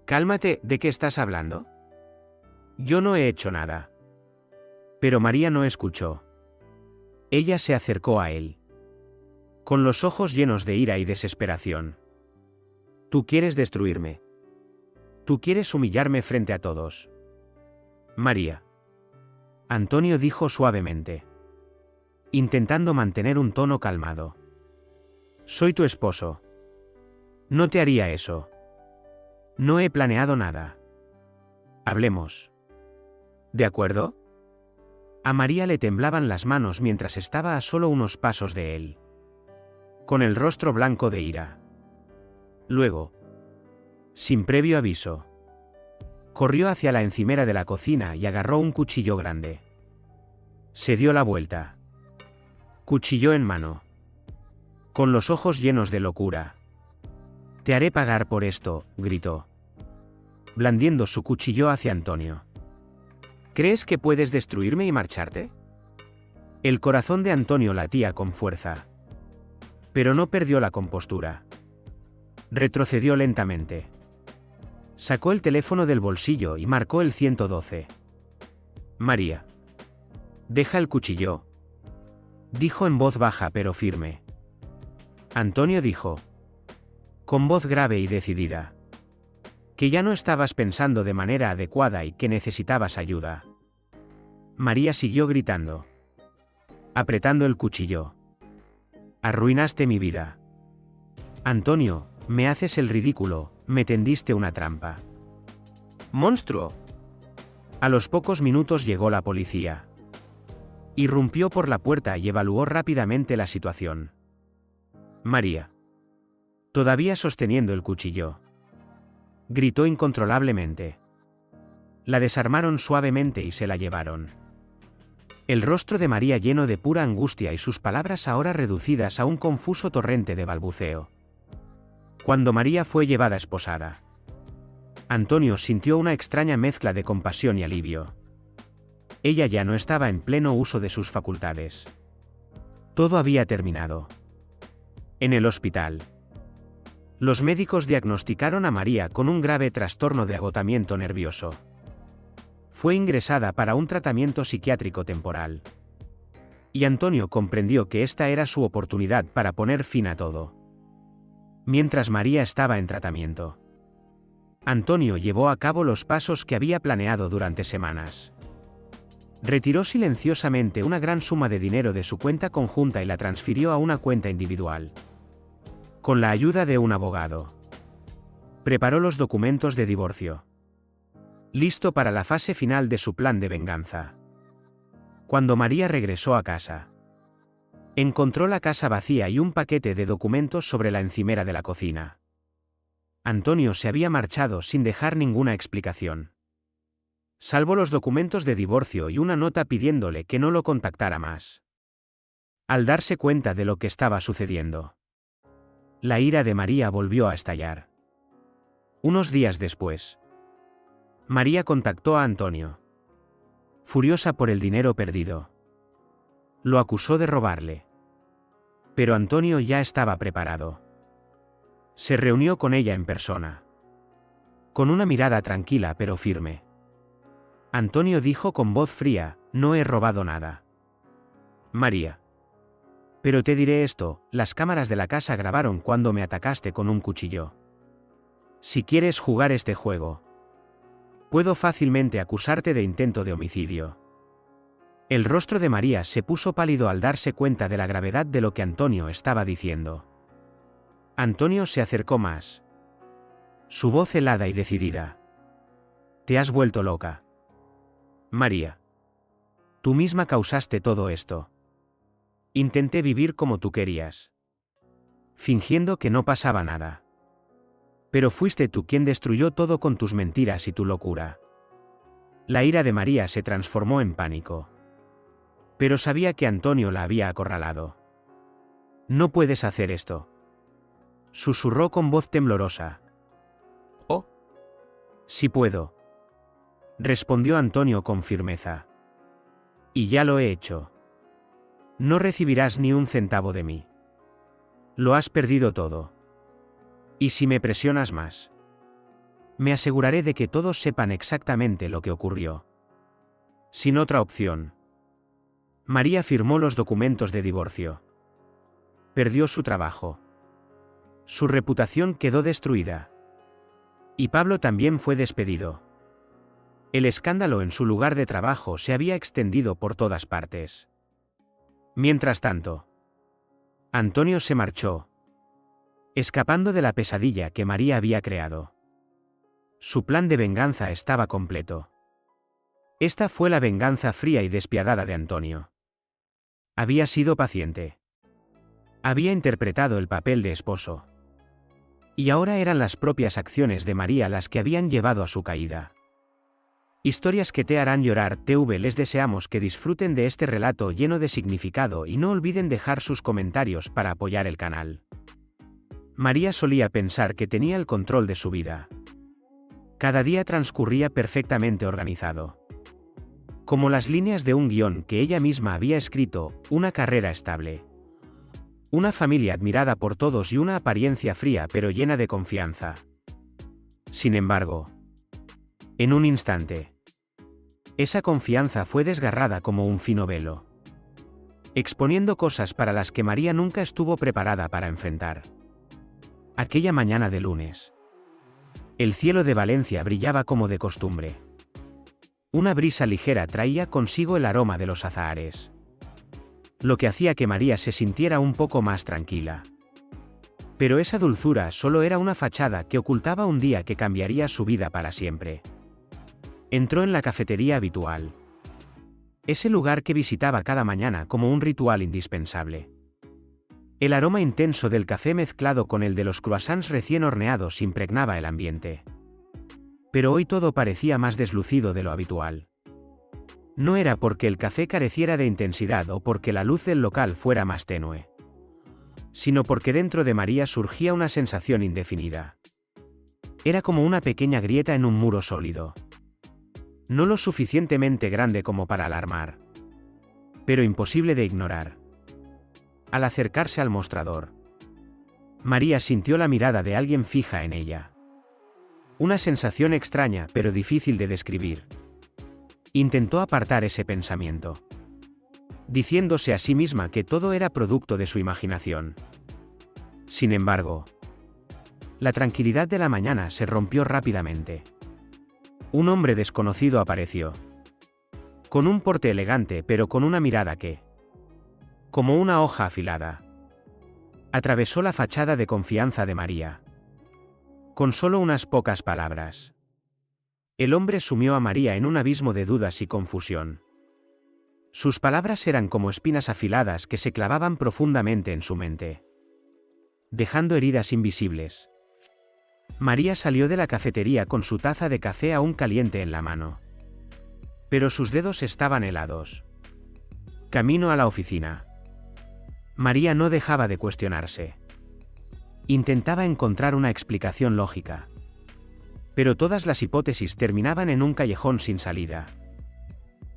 Cálmate, ¿de qué estás hablando? Yo no he hecho nada». Pero María no escuchó. Ella se acercó a él, con los ojos llenos de ira y desesperación. «Tú quieres destruirme. Tú quieres humillarme frente a todos». «María», Antonio dijo suavemente, intentando mantener un tono calmado. «Soy tu esposo. No te haría eso. No he planeado nada. Hablemos. ¿De acuerdo?» A María le temblaban las manos mientras estaba a solo unos pasos de él, con el rostro blanco de ira. Luego, sin previo aviso, corrió hacia la encimera de la cocina y agarró un cuchillo grande. Se dio la vuelta, cuchillo en mano, con los ojos llenos de locura. «Te haré pagar por esto», gritó, blandiendo su cuchillo hacia Antonio. «¿Crees que puedes destruirme y marcharte?» El corazón de Antonio latía con fuerza, pero no perdió la compostura. Retrocedió lentamente. Sacó el teléfono del bolsillo y marcó el 112. «María. Deja el cuchillo», dijo en voz baja pero firme. Antonio dijo, con voz grave y decidida, que ya no estabas pensando de manera adecuada y que necesitabas ayuda. María siguió gritando, apretando el cuchillo. «Arruinaste mi vida. Antonio, me haces el ridículo, me tendiste una trampa». «¡Monstruo!». A los pocos minutos llegó la policía. Irrumpió por la puerta y evaluó rápidamente la situación. María, todavía sosteniendo el cuchillo, gritó incontrolablemente. La desarmaron suavemente y se la llevaron. El rostro de María lleno de pura angustia y sus palabras ahora reducidas a un confuso torrente de balbuceo. Cuando María fue llevada esposada, Antonio sintió una extraña mezcla de compasión y alivio. Ella ya no estaba en pleno uso de sus facultades. Todo había terminado. En el hospital, los médicos diagnosticaron a María con un grave trastorno de agotamiento nervioso. Fue ingresada para un tratamiento psiquiátrico temporal. Y Antonio comprendió que esta era su oportunidad para poner fin a todo. Mientras María estaba en tratamiento, Antonio llevó a cabo los pasos que había planeado durante semanas. Retiró silenciosamente una gran suma de dinero de su cuenta conjunta y la transfirió a una cuenta individual. Con la ayuda de un abogado, preparó los documentos de divorcio, listo para la fase final de su plan de venganza. Cuando María regresó a casa, encontró la casa vacía y un paquete de documentos sobre la encimera de la cocina. Antonio se había marchado sin dejar ninguna explicación, salvo los documentos de divorcio y una nota pidiéndole que no lo contactara más. Al darse cuenta de lo que estaba sucediendo, la ira de María volvió a estallar. Unos días después, María contactó a Antonio, furiosa por el dinero perdido. Lo acusó de robarle. Pero Antonio ya estaba preparado. Se reunió con ella en persona, con una mirada tranquila pero firme. Antonio dijo con voz fría, «No he robado nada. María. Pero te diré esto, las cámaras de la casa grabaron cuando me atacaste con un cuchillo. Si quieres jugar este juego, puedo fácilmente acusarte de intento de homicidio. El rostro de María se puso pálido al darse cuenta de la gravedad de lo que Antonio estaba diciendo. Antonio se acercó más. Su voz helada y decidida. Te has vuelto loca. María. Tú misma causaste todo esto. Intenté vivir como tú querías, fingiendo que no pasaba nada. Pero fuiste tú quien destruyó todo con tus mentiras y tu locura. La ira de María se transformó en pánico. Pero sabía que Antonio la había acorralado. No puedes hacer esto, susurró con voz temblorosa. Oh. Sí puedo, respondió Antonio con firmeza. Y ya lo he hecho. No recibirás ni un centavo de mí. Lo has perdido todo. Y si me presionas más, me aseguraré de que todos sepan exactamente lo que ocurrió. Sin otra opción. María firmó los documentos de divorcio. Perdió su trabajo. Su reputación quedó destruida. Y Pablo también fue despedido. El escándalo en su lugar de trabajo se había extendido por todas partes. Mientras tanto, Antonio se marchó, escapando de la pesadilla que María había creado. Su plan de venganza estaba completo. Esta fue la venganza fría y despiadada de Antonio. Había sido paciente. Había interpretado el papel de esposo. Y ahora eran las propias acciones de María las que habían llevado a su caída. Historias que te harán llorar. Les deseamos que disfruten de este relato lleno de significado y no olviden dejar sus comentarios para apoyar el canal. María solía pensar que tenía el control de su vida. Cada día transcurría perfectamente organizado. Como las líneas de un guión que ella misma había escrito, una carrera estable. Una familia admirada por todos y una apariencia fría pero llena de confianza. Sin embargo, en un instante, esa confianza fue desgarrada como un fino velo, exponiendo cosas para las que María nunca estuvo preparada para enfrentar. Aquella mañana de lunes, el cielo de Valencia brillaba como de costumbre. Una brisa ligera traía consigo el aroma de los azahares, lo que hacía que María se sintiera un poco más tranquila. Pero esa dulzura solo era una fachada que ocultaba un día que cambiaría su vida para siempre. Entró en la cafetería habitual. Ese lugar que visitaba cada mañana como un ritual indispensable. El aroma intenso del café mezclado con el de los croissants recién horneados impregnaba el ambiente. Pero hoy todo parecía más deslucido de lo habitual. No era porque el café careciera de intensidad o porque la luz del local fuera más tenue, sino porque dentro de María surgía una sensación indefinida. Era como una pequeña grieta en un muro sólido. No lo suficientemente grande como para alarmar, pero imposible de ignorar. Al acercarse al mostrador, María sintió la mirada de alguien fija en ella. Una sensación extraña pero difícil de describir. Intentó apartar ese pensamiento, diciéndose a sí misma que todo era producto de su imaginación. Sin embargo, la tranquilidad de la mañana se rompió rápidamente. Un hombre desconocido apareció. Con un porte elegante pero con una mirada que, como una hoja afilada, atravesó la fachada de confianza de María. Con solo unas pocas palabras, el hombre sumió a María en un abismo de dudas y confusión. Sus palabras eran como espinas afiladas que se clavaban profundamente en su mente, dejando heridas invisibles. María salió de la cafetería con su taza de café aún caliente en la mano. Pero sus dedos estaban helados. Camino a la oficina, María no dejaba de cuestionarse. Intentaba encontrar una explicación lógica. Pero todas las hipótesis terminaban en un callejón sin salida.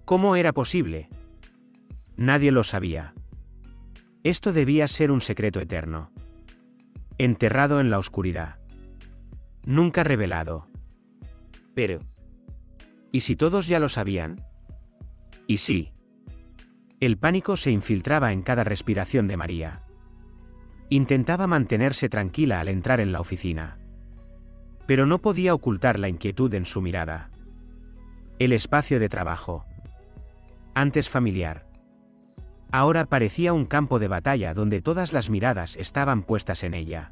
¿Cómo era posible? Nadie lo sabía. Esto debía ser un secreto eterno, enterrado en la oscuridad, nunca revelado. Pero, ¿y si todos ya lo sabían? ¿Y sí? El pánico se infiltraba en cada respiración de María. Intentaba mantenerse tranquila al entrar en la oficina. Pero no podía ocultar la inquietud en su mirada. El espacio de trabajo, antes familiar, ahora parecía un campo de batalla donde todas las miradas estaban puestas en ella.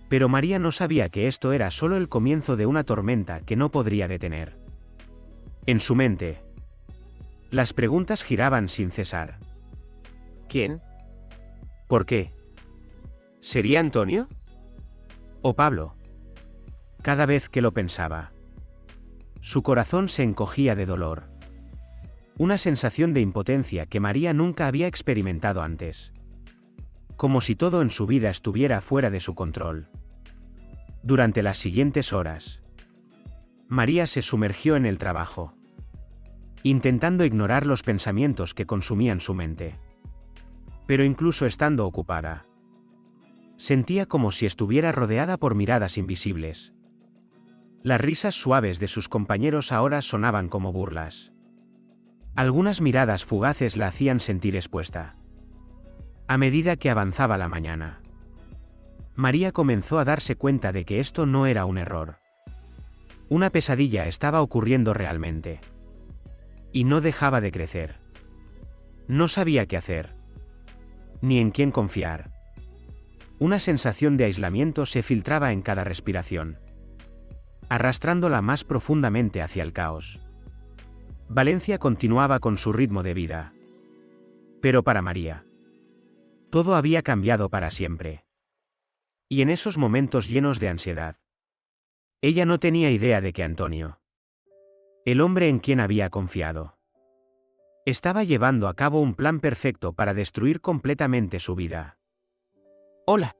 Pero María no sabía que esto era solo el comienzo de una tormenta que no podría detener. En su mente, las preguntas giraban sin cesar. ¿Quién? ¿Por qué? ¿Sería Antonio? ¿O Pablo? Cada vez que lo pensaba, su corazón se encogía de dolor. Una sensación de impotencia que María nunca había experimentado antes. Como si todo en su vida estuviera fuera de su control. Durante las siguientes horas, María se sumergió en el trabajo, intentando ignorar los pensamientos que consumían su mente. Pero incluso estando ocupada, sentía como si estuviera rodeada por miradas invisibles. Las risas suaves de sus compañeros ahora sonaban como burlas. Algunas miradas fugaces la hacían sentir expuesta. A medida que avanzaba la mañana, María comenzó a darse cuenta de que esto no era un error. Una pesadilla estaba ocurriendo realmente. Y no dejaba de crecer. No sabía qué hacer, ni en quién confiar. Una sensación de aislamiento se filtraba en cada respiración, arrastrándola más profundamente hacia el caos. Valencia continuaba con su ritmo de vida. Pero para María, todo había cambiado para siempre. Y en esos momentos llenos de ansiedad, ella no tenía idea de que Antonio, el hombre en quien había confiado, estaba llevando a cabo un plan perfecto para destruir completamente su vida. Hola.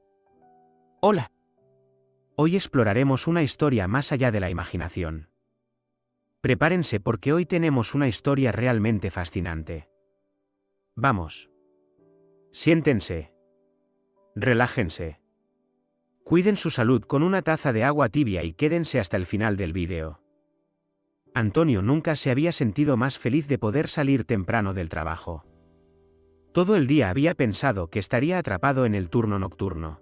Hola. Hoy exploraremos una historia más allá de la imaginación. Prepárense porque hoy tenemos una historia realmente fascinante. Vamos. Siéntense. Relájense. Cuiden su salud con una taza de agua tibia y quédense hasta el final del vídeo. Antonio nunca se había sentido más feliz de poder salir temprano del trabajo. Todo el día había pensado que estaría atrapado en el turno nocturno.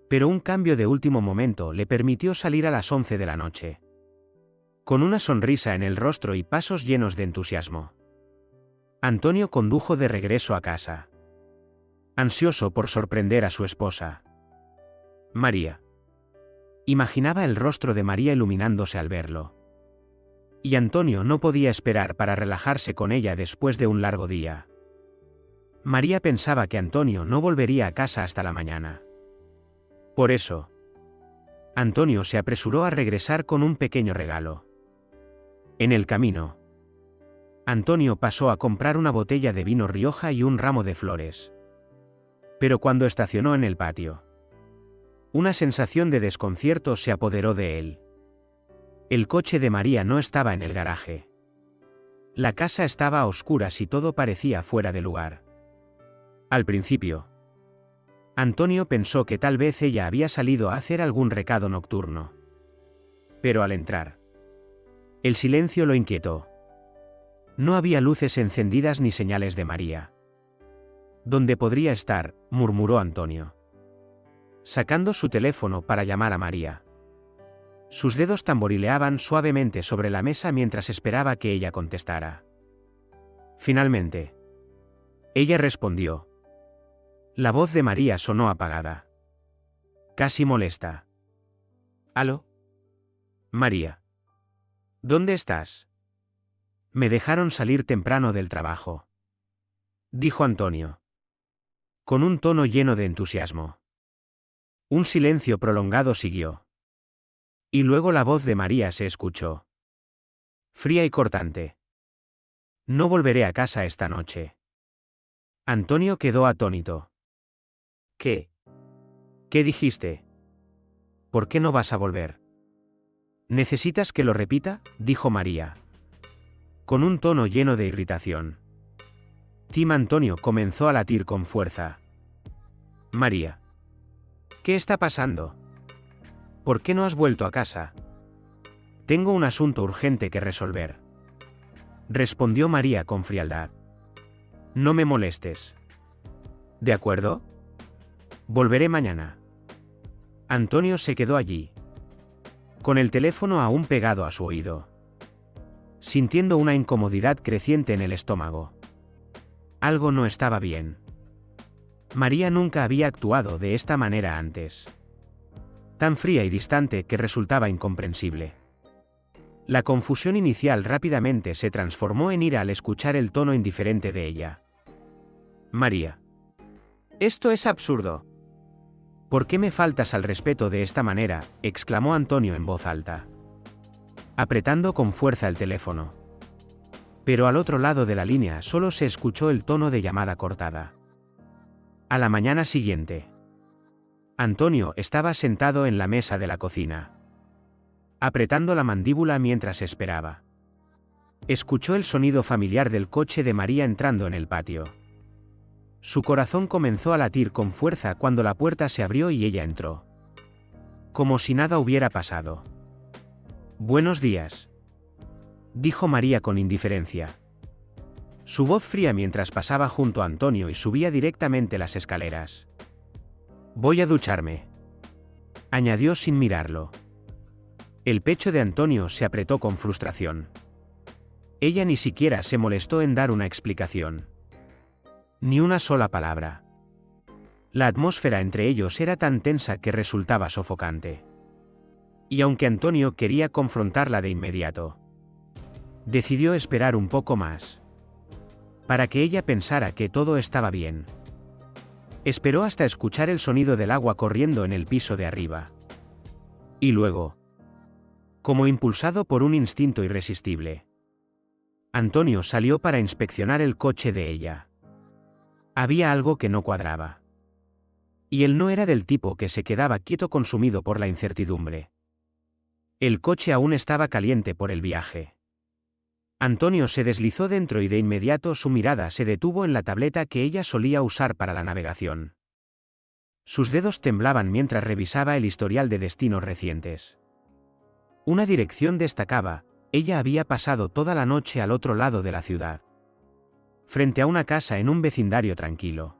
Pero un cambio de último momento le permitió salir a las 11 de la noche. Con una sonrisa en el rostro y pasos llenos de entusiasmo, Antonio condujo de regreso a casa, ansioso por sorprender a su esposa, María. Imaginaba el rostro de María iluminándose al verlo. Y Antonio no podía esperar para relajarse con ella después de un largo día. María pensaba que Antonio no volvería a casa hasta la mañana. Por eso, Antonio se apresuró a regresar con un pequeño regalo. En el camino, Antonio pasó a comprar una botella de vino Rioja y un ramo de flores. Pero cuando estacionó en el patio, una sensación de desconcierto se apoderó de él. El coche de María no estaba en el garaje. La casa estaba a oscuras y todo parecía fuera de lugar. Al principio, Antonio pensó que tal vez ella había salido a hacer algún recado nocturno. Pero al entrar, el silencio lo inquietó. No había luces encendidas ni señales de María. ¿Dónde podría estar?, murmuró Antonio, sacando su teléfono para llamar a María. Sus dedos tamborileaban suavemente sobre la mesa mientras esperaba que ella contestara. Finalmente, ella respondió. La voz de María sonó apagada, casi molesta. ¿Aló? María. ¿Dónde estás? Me dejaron salir temprano del trabajo, dijo Antonio, con un tono lleno de entusiasmo. Un silencio prolongado siguió. Y luego la voz de María se escuchó, fría y cortante. No volveré a casa esta noche. Antonio quedó atónito. ¿Qué? ¿Qué dijiste? ¿Por qué no vas a volver? ¿Necesitas que lo repita?, dijo María, con un tono lleno de irritación. Tim Antonio comenzó a latir con fuerza. María. ¿Qué está pasando? ¿Por qué no has vuelto a casa? Tengo un asunto urgente que resolver, respondió María con frialdad. No me molestes. ¿De acuerdo? Volveré mañana. Antonio se quedó allí, con el teléfono aún pegado a su oído, sintiendo una incomodidad creciente en el estómago. Algo no estaba bien. María nunca había actuado de esta manera antes. Tan fría y distante que resultaba incomprensible. La confusión inicial rápidamente se transformó en ira al escuchar el tono indiferente de ella. María. Esto es absurdo. ¿Por qué me faltas al respeto de esta manera?, exclamó Antonio en voz alta, apretando con fuerza el teléfono. Pero al otro lado de la línea solo se escuchó el tono de llamada cortada. A la mañana siguiente, Antonio estaba sentado en la mesa de la cocina, apretando la mandíbula mientras esperaba. Escuchó el sonido familiar del coche de María entrando en el patio. Su corazón comenzó a latir con fuerza cuando la puerta se abrió y ella entró, como si nada hubiera pasado. «Buenos días», dijo María con indiferencia. Su voz fría mientras pasaba junto a Antonio y subía directamente las escaleras. «Voy a ducharme», añadió sin mirarlo. El pecho de Antonio se apretó con frustración. Ella ni siquiera se molestó en dar una explicación. Ni una sola palabra. La atmósfera entre ellos era tan tensa que resultaba sofocante. Y aunque Antonio quería confrontarla de inmediato, decidió esperar un poco más, para que ella pensara que todo estaba bien. Esperó hasta escuchar el sonido del agua corriendo en el piso de arriba. Y luego, como impulsado por un instinto irresistible, Antonio salió para inspeccionar el coche de ella. Había algo que no cuadraba. Y él no era del tipo que se quedaba quieto consumido por la incertidumbre. El coche aún estaba caliente por el viaje. Antonio se deslizó dentro y de inmediato su mirada se detuvo en la tableta que ella solía usar para la navegación. Sus dedos temblaban mientras revisaba el historial de destinos recientes. Una dirección destacaba: ella había pasado toda la noche al otro lado de la ciudad, frente a una casa en un vecindario tranquilo.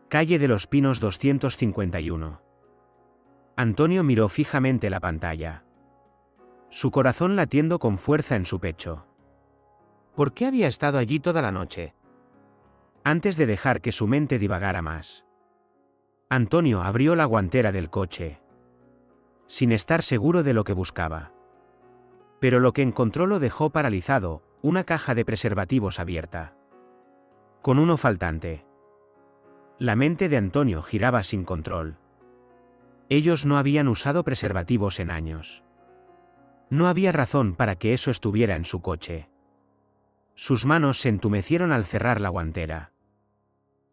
Calle de los Pinos 251. Antonio miró fijamente la pantalla, su corazón latiendo con fuerza en su pecho. ¿Por qué había estado allí toda la noche? Antes de dejar que su mente divagara más, Antonio abrió la guantera del coche, sin estar seguro de lo que buscaba. Pero lo que encontró lo dejó paralizado: una caja de preservativos abierta, con uno faltante. La mente de Antonio giraba sin control. Ellos no habían usado preservativos en años. No había razón para que eso estuviera en su coche. Sus manos se entumecieron al cerrar la guantera.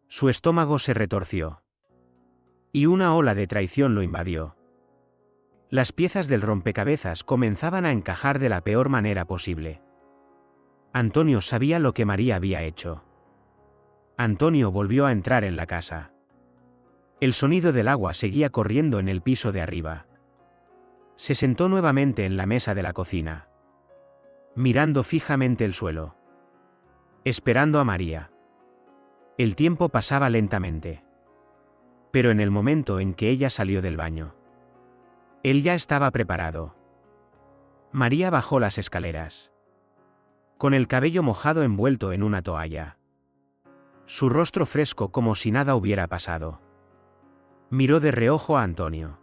Su estómago se retorció. Y una ola de traición lo invadió. Las piezas del rompecabezas comenzaban a encajar de la peor manera posible. Antonio sabía lo que María había hecho. Antonio volvió a entrar en la casa. El sonido del agua seguía corriendo en el piso de arriba. Se sentó nuevamente en la mesa de la cocina, mirando fijamente el suelo, esperando a María. El tiempo pasaba lentamente. Pero en el momento en que ella salió del baño, él ya estaba preparado. María bajó las escaleras, con el cabello mojado envuelto en una toalla, su rostro fresco como si nada hubiera pasado. Miró de reojo a Antonio,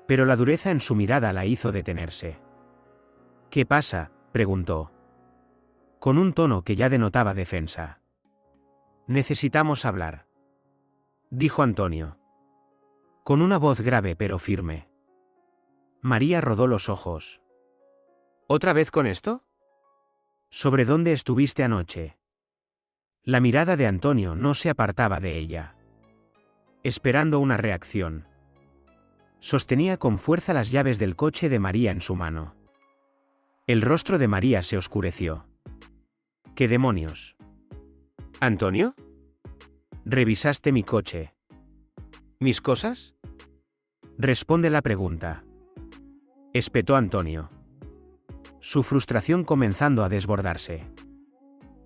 pero la dureza en su mirada la hizo detenerse. «¿Qué pasa?», preguntó, con un tono que ya denotaba defensa. «Necesitamos hablar», dijo Antonio, con una voz grave pero firme. María rodó los ojos. ¿Otra vez con esto? ¿Sobre dónde estuviste anoche?». La mirada de Antonio no se apartaba de ella, esperando una reacción. Sostenía con fuerza las llaves del coche de María en su mano. El rostro de María se oscureció. «¿Qué demonios?». ¿Antonio? «Revisaste mi coche». ¿Mis cosas?». «Responde la pregunta», espetó Antonio, su frustración comenzando a desbordarse.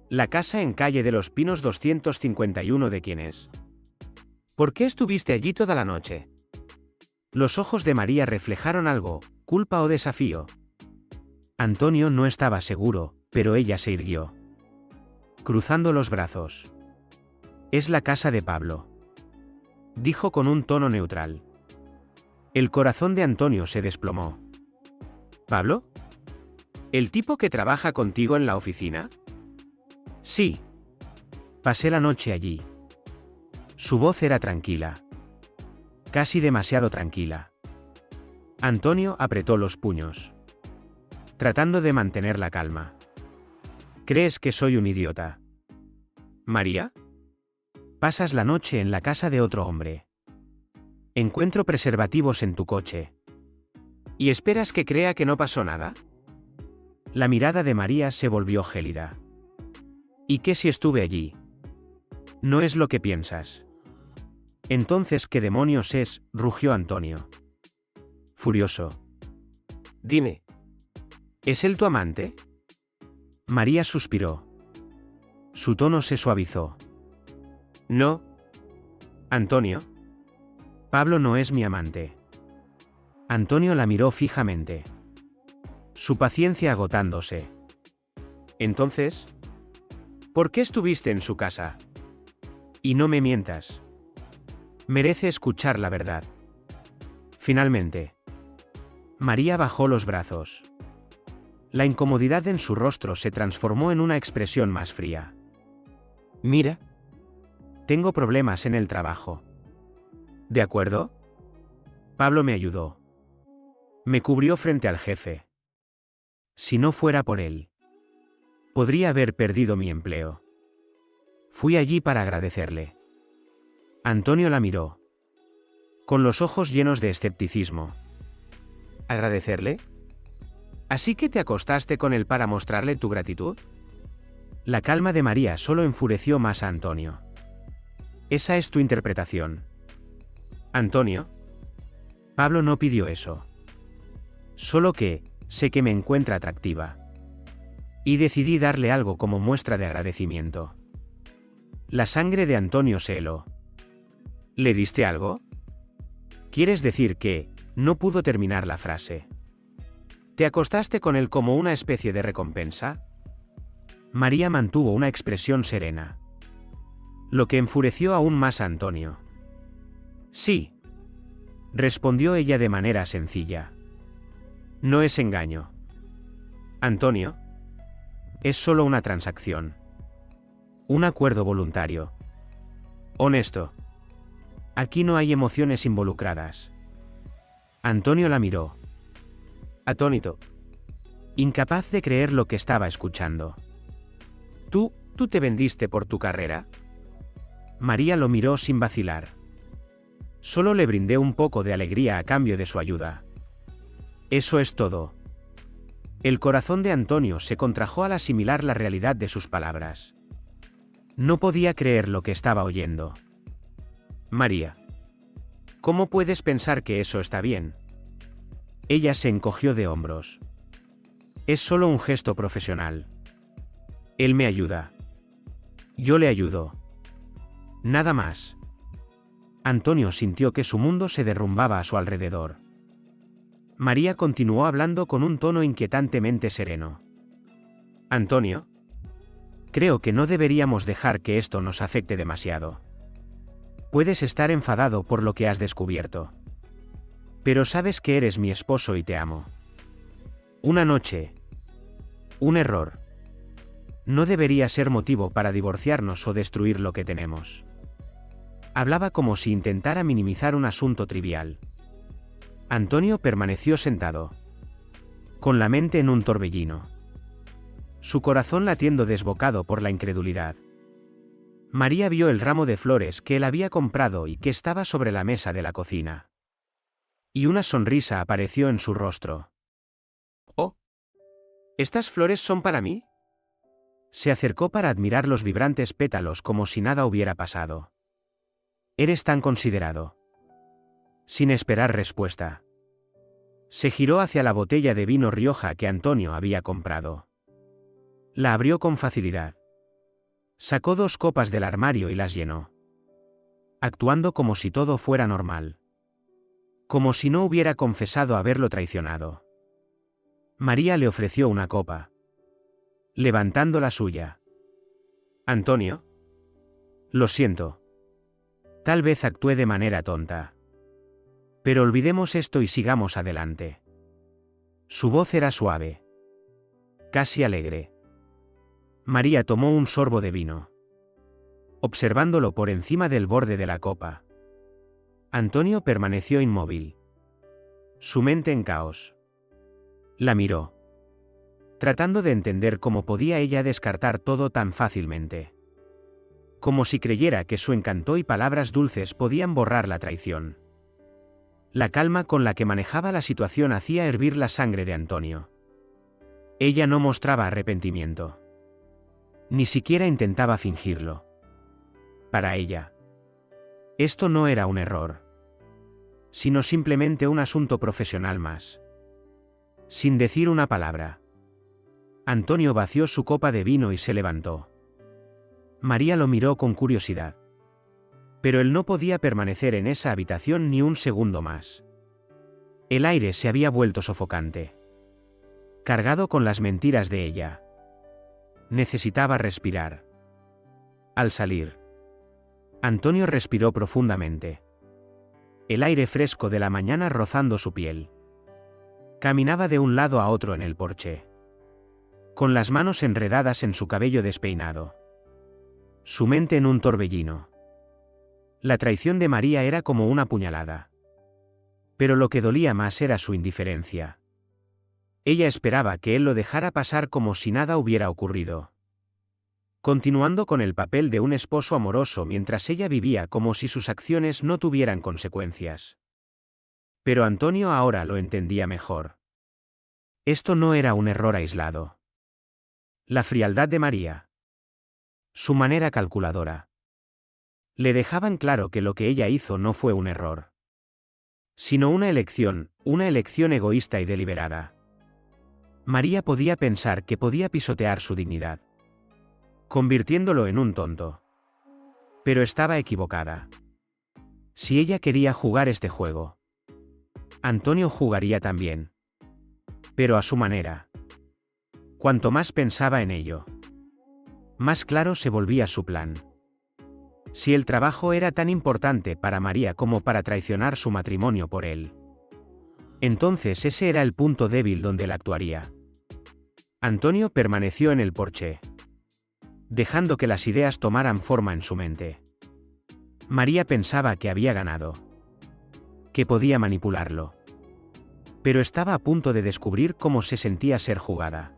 La casa en calle de los Pinos 251 ¿de quién es? ¿Por qué estuviste allí toda la noche? Los ojos de María reflejaron algo, culpa o desafío. Antonio no estaba seguro, pero ella se irguió, cruzando los brazos. Es la casa de Pablo, dijo con un tono neutral. El corazón de Antonio se desplomó. ¿Pablo? ¿El tipo que trabaja contigo en la oficina? Sí. Pasé la noche allí. Su voz era tranquila. Casi demasiado tranquila. Antonio apretó los puños, tratando de mantener la calma. ¿Crees que soy un idiota? ¿María? Pasas la noche en la casa de otro hombre. Encuentro preservativos en tu coche. ¿Y esperas que crea que no pasó nada? La mirada de María se volvió gélida. ¿Y qué si estuve allí? No es lo que piensas. Entonces, ¿qué demonios es?, rugió Antonio, furioso. Dime. ¿Es él tu amante? María suspiró. Su tono se suavizó. No. Antonio. Pablo no es mi amante. Antonio la miró fijamente, su paciencia agotándose. Entonces, ¿por qué estuviste en su casa? Y no me mientas. Merece escuchar la verdad. Finalmente. María bajó los brazos. La incomodidad en su rostro se transformó en una expresión más fría. Mira. Tengo problemas en el trabajo. ¿De acuerdo? Pablo me ayudó. Me cubrió frente al jefe. Si no fuera por él, podría haber perdido mi empleo. Fui allí para agradecerle. Antonio la miró, con los ojos llenos de escepticismo. ¿Agradecerle? ¿Así que te acostaste con él para mostrarle tu gratitud? La calma de María solo enfureció más a Antonio. Esa es tu interpretación. Antonio. Pablo no pidió eso. Solo que, sé que me encuentra atractiva. Y decidí darle algo como muestra de agradecimiento. La sangre de Antonio se heló. ¿Le diste algo? ¿Quieres decir que no pudo terminar la frase? ¿Te acostaste con él como una especie de recompensa? María mantuvo una expresión serena, lo que enfureció aún más a Antonio. Sí, respondió ella de manera sencilla. No es engaño. Antonio. Es solo una transacción. Un acuerdo voluntario. Honesto. Aquí no hay emociones involucradas. Antonio la miró, atónito, incapaz de creer lo que estaba escuchando. ¿Tú te vendiste por tu carrera? María lo miró sin vacilar. Solo le brindé un poco de alegría a cambio de su ayuda. Eso es todo. El corazón de Antonio se contrajo al asimilar la realidad de sus palabras. No podía creer lo que estaba oyendo. María. ¿Cómo puedes pensar que eso está bien? Ella se encogió de hombros. Es solo un gesto profesional. Él me ayuda. Yo le ayudo. Nada más. Antonio sintió que su mundo se derrumbaba a su alrededor. María continuó hablando con un tono inquietantemente sereno. Antonio. Creo que no deberíamos dejar que esto nos afecte demasiado. Puedes estar enfadado por lo que has descubierto. Pero sabes que eres mi esposo y te amo. Una noche. Un error. No debería ser motivo para divorciarnos o destruir lo que tenemos. Hablaba como si intentara minimizar un asunto trivial. Antonio permaneció sentado, con la mente en un torbellino, su corazón latiendo desbocado por la incredulidad. María vio el ramo de flores que él había comprado y que estaba sobre la mesa de la cocina. Y una sonrisa apareció en su rostro. «Oh, ¿estas flores son para mí?» Se acercó para admirar los vibrantes pétalos como si nada hubiera pasado. «Eres tan considerado». Sin esperar respuesta, se giró hacia la botella de vino Rioja que Antonio había comprado. La abrió con facilidad. Sacó 2 copas del armario y las llenó, actuando como si todo fuera normal. Como si no hubiera confesado haberlo traicionado. María le ofreció una copa, levantando la suya. «Antonio. Lo siento. Tal vez actué de manera tonta. Pero olvidemos esto y sigamos adelante». Su voz era suave, casi alegre. María tomó un sorbo de vino, observándolo por encima del borde de la copa. Antonio permaneció inmóvil, su mente en caos. La miró, tratando de entender cómo podía ella descartar todo tan fácilmente. Como si creyera que su encanto y palabras dulces podían borrar la traición. La calma con la que manejaba la situación hacía hervir la sangre de Antonio. Ella no mostraba arrepentimiento. Ni siquiera intentaba fingirlo. Para ella, esto no era un error, sino simplemente un asunto profesional más. Sin decir una palabra, Antonio vació su copa de vino y se levantó. María lo miró con curiosidad. Pero él no podía permanecer en esa habitación ni un segundo más. El aire se había vuelto sofocante, cargado con las mentiras de ella. Necesitaba respirar. Al salir, Antonio respiró profundamente. El aire fresco de la mañana rozando su piel. Caminaba de un lado a otro en el porche, con las manos enredadas en su cabello despeinado. Su mente en un torbellino. La traición de María era como una puñalada. Pero lo que dolía más era su indiferencia. Ella esperaba que él lo dejara pasar como si nada hubiera ocurrido, continuando con el papel de un esposo amoroso mientras ella vivía como si sus acciones no tuvieran consecuencias. Pero Antonio ahora lo entendía mejor. Esto no era un error aislado. La frialdad de María, su manera calculadora, le dejaban claro que lo que ella hizo no fue un error, sino una elección egoísta y deliberada. María podía pensar que podía pisotear su dignidad, convirtiéndolo en un tonto. Pero estaba equivocada. Si ella quería jugar este juego, Antonio jugaría también. Pero a su manera. Cuanto más pensaba en ello, más claro se volvía su plan. Si el trabajo era tan importante para María como para traicionar su matrimonio por él, entonces ese era el punto débil donde él actuaría. Antonio permaneció en el porche, dejando que las ideas tomaran forma en su mente. María pensaba que había ganado, que podía manipularlo. Pero estaba a punto de descubrir cómo se sentía ser jugada.